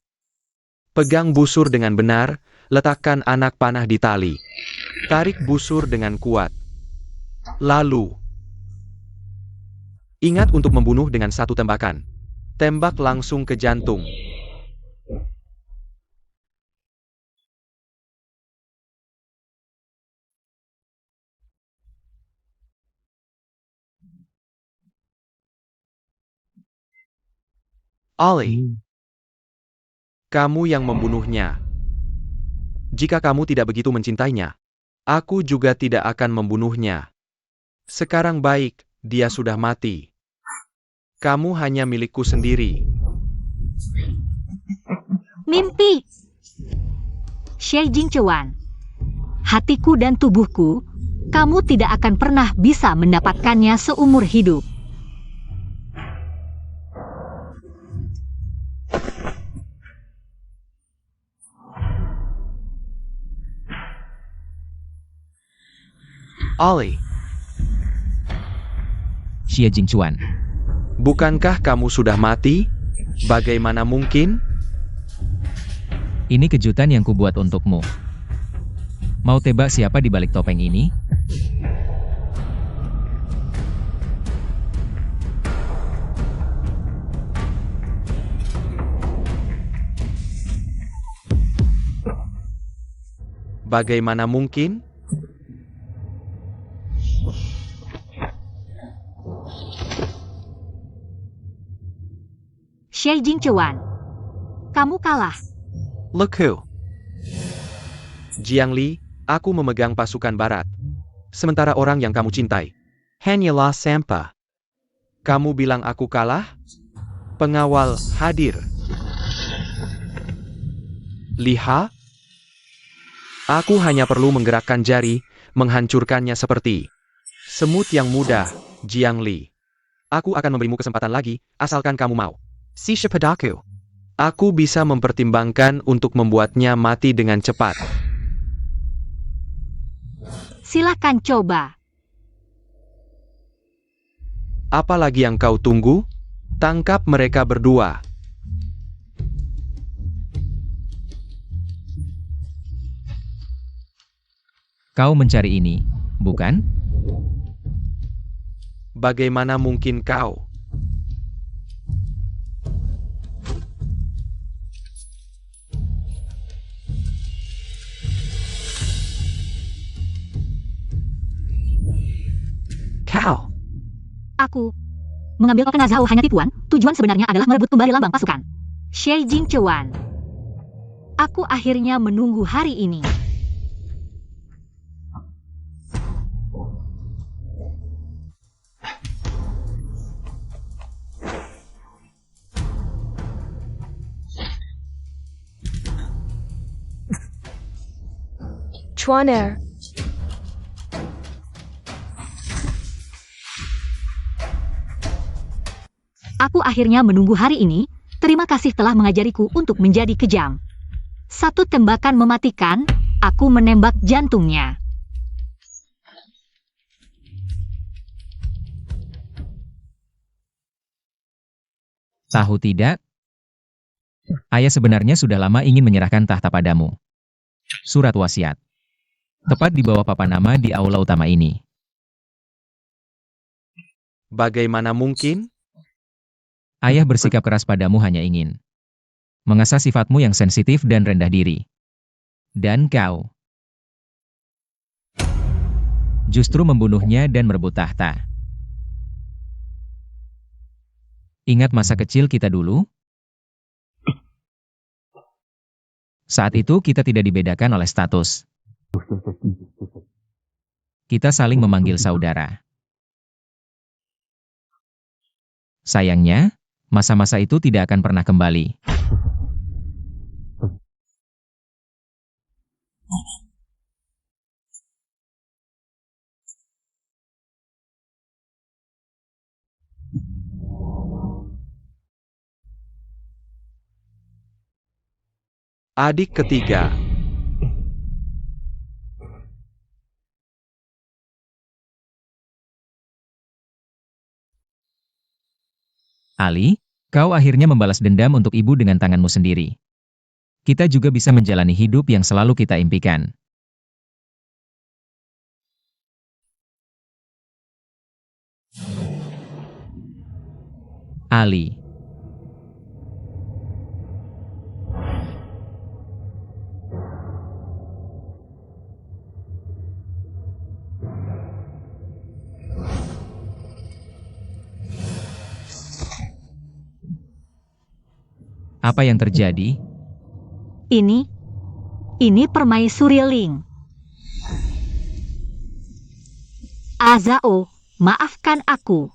Pegang busur dengan benar, letakkan anak panah di tali. Tarik busur dengan kuat. Lalu, Ingat untuk membunuh dengan satu tembakan. Tembak langsung ke jantung. Ollie, kamu yang membunuhnya. Jika kamu tidak begitu mencintainya, aku juga tidak akan membunuhnya. Sekarang baik, dia sudah mati. Kamu hanya milikku sendiri. Mimpi. Xie Jingchuan. Hatiku dan tubuhku, kamu tidak akan pernah bisa mendapatkannya seumur hidup. Ollie, Xie Jingchuan. bukankah kamu sudah mati? Bagaimana mungkin? Ini kejutan yang kubuat untukmu. Mau tebak siapa di balik topeng ini? Bagaimana mungkin? Xie Jingchuan. Kamu kalah. Look who. Jiang Li, aku memegang pasukan barat. Sementara orang yang kamu cintai, hanyalah sampah. Kamu bilang aku kalah? Pengawal hadir. Lihat. Aku hanya perlu menggerakkan jari, menghancurkannya seperti semut yang mudah, Jiang Li. Aku akan memberimu kesempatan lagi, asalkan kamu mau. Si Shepadaku. Aku bisa mempertimbangkan untuk membuatnya mati dengan cepat. Silakan coba. Apalagi yang kau tunggu? Tangkap mereka berdua. Kau mencari ini, bukan? Bagaimana mungkin kau? Kau. Aku mengambil topeng Azhao hanya tipuan, tujuan sebenarnya adalah merebut kembali lambang pasukan. Xie Jingchuan. Aku akhirnya menunggu hari ini. Chuaner. Aku akhirnya menunggu hari ini, terima kasih telah mengajariku untuk menjadi kejam. Satu tembakan mematikan, aku menembak jantungnya. Tahu tidak? Ayah sebenarnya sudah lama ingin menyerahkan tahta padamu. Surat wasiat. Tepat di bawah papan nama di aula utama ini. Bagaimana mungkin? Ayah bersikap keras padamu hanya ingin mengasah sifatmu yang sensitif dan rendah diri. Dan kau justru membunuhnya dan merebut tahta. Ingat masa kecil kita dulu? Saat itu kita tidak dibedakan oleh status. Kita saling memanggil saudara. Sayangnya, masa-masa itu tidak akan pernah kembali. Adik ketiga. Ali, kau akhirnya membalas dendam untuk ibu dengan tanganmu sendiri. Kita juga bisa menjalani hidup yang selalu kita impikan. Ali. Apa yang terjadi? Ini permaisuri Ling. Azao, maafkan aku.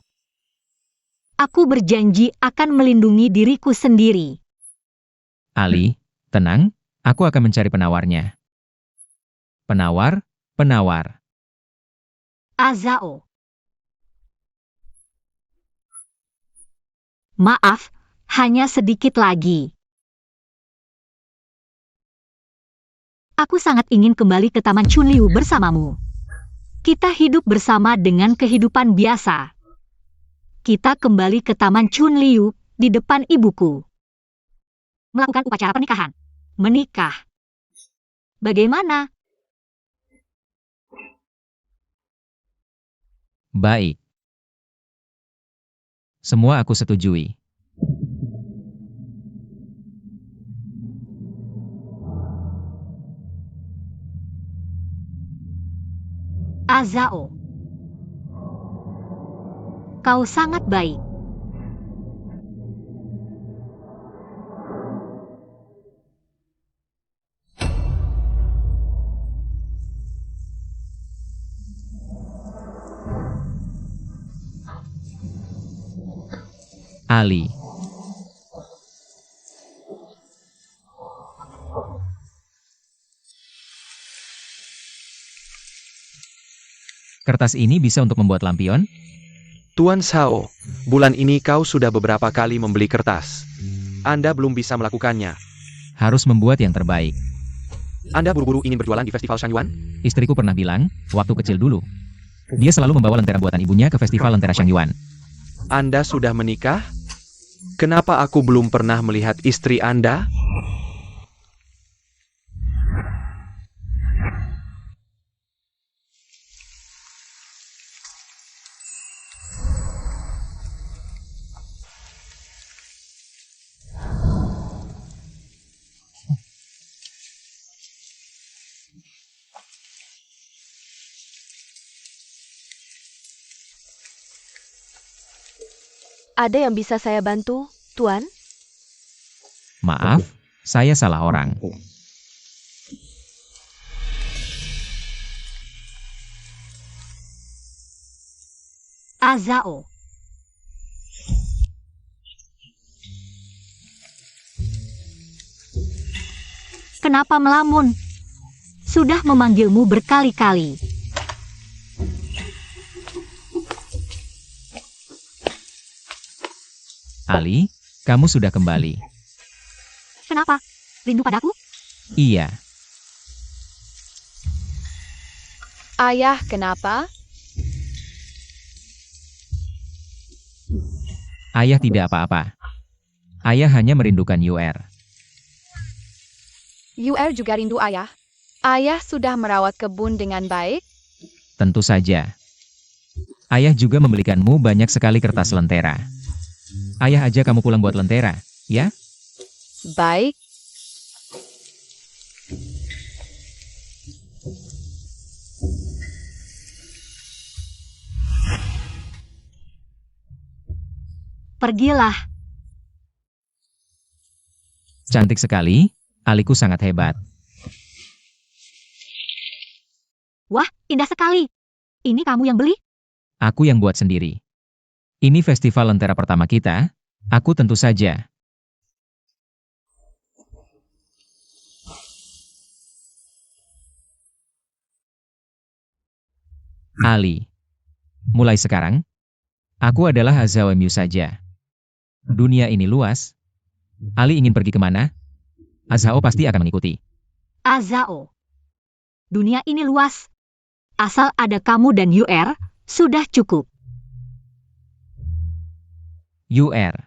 Aku berjanji akan melindungi diriku sendiri. Ali, tenang, aku akan mencari penawarnya. Penawar. Azao. Maaf, hanya sedikit lagi. Aku sangat ingin kembali ke Taman Chunliu bersamamu. Kita hidup bersama dengan kehidupan biasa. Kita kembali ke Taman Chunliu di depan ibuku. Melakukan upacara pernikahan. Menikah. Bagaimana? Baik. Semua aku setujui. Azao. Kau sangat baik. Ali. Kertas ini bisa untuk membuat lampion? Tuan Shao, bulan ini kau sudah beberapa kali membeli kertas. Anda belum bisa melakukannya. Harus membuat yang terbaik. Anda buru-buru ingin berjualan di festival Shangyuan? Istriku pernah bilang, waktu kecil dulu. Dia selalu membawa lentera buatan ibunya ke festival lentera Shangyuan. Anda sudah menikah? Kenapa aku belum pernah melihat istri Anda? Ada yang bisa saya bantu, Tuan? Maaf, saya salah orang. Azao. Kenapa melamun? Sudah memanggilmu berkali-kali. Ali, kamu sudah kembali. Kenapa? Rindu padaku? Iya, Ayah, kenapa? ayah tidak apa-apa. Ayah hanya merindukan UR. UR juga rindu ayah. Ayah sudah merawat kebun dengan baik? Tentu saja. Ayah juga membelikanmu banyak sekali kertas lentera. Ayah ajak kamu pulang buat lentera, ya? Baik. Pergilah. Cantik sekali, aliku sangat hebat. Wah, indah sekali. Ini kamu yang beli? Aku yang buat sendiri. Ini festival lentera pertama kita, aku tentu saja. Ali. Mulai sekarang, aku adalah Azao Mu saja. Dunia ini luas. Ali ingin pergi kemana? Azao pasti akan mengikuti. Azao. Dunia ini luas. Asal ada kamu dan UR, sudah cukup. UR.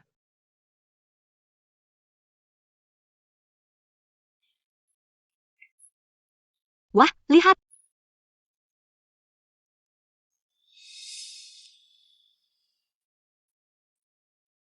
Wah, lihat.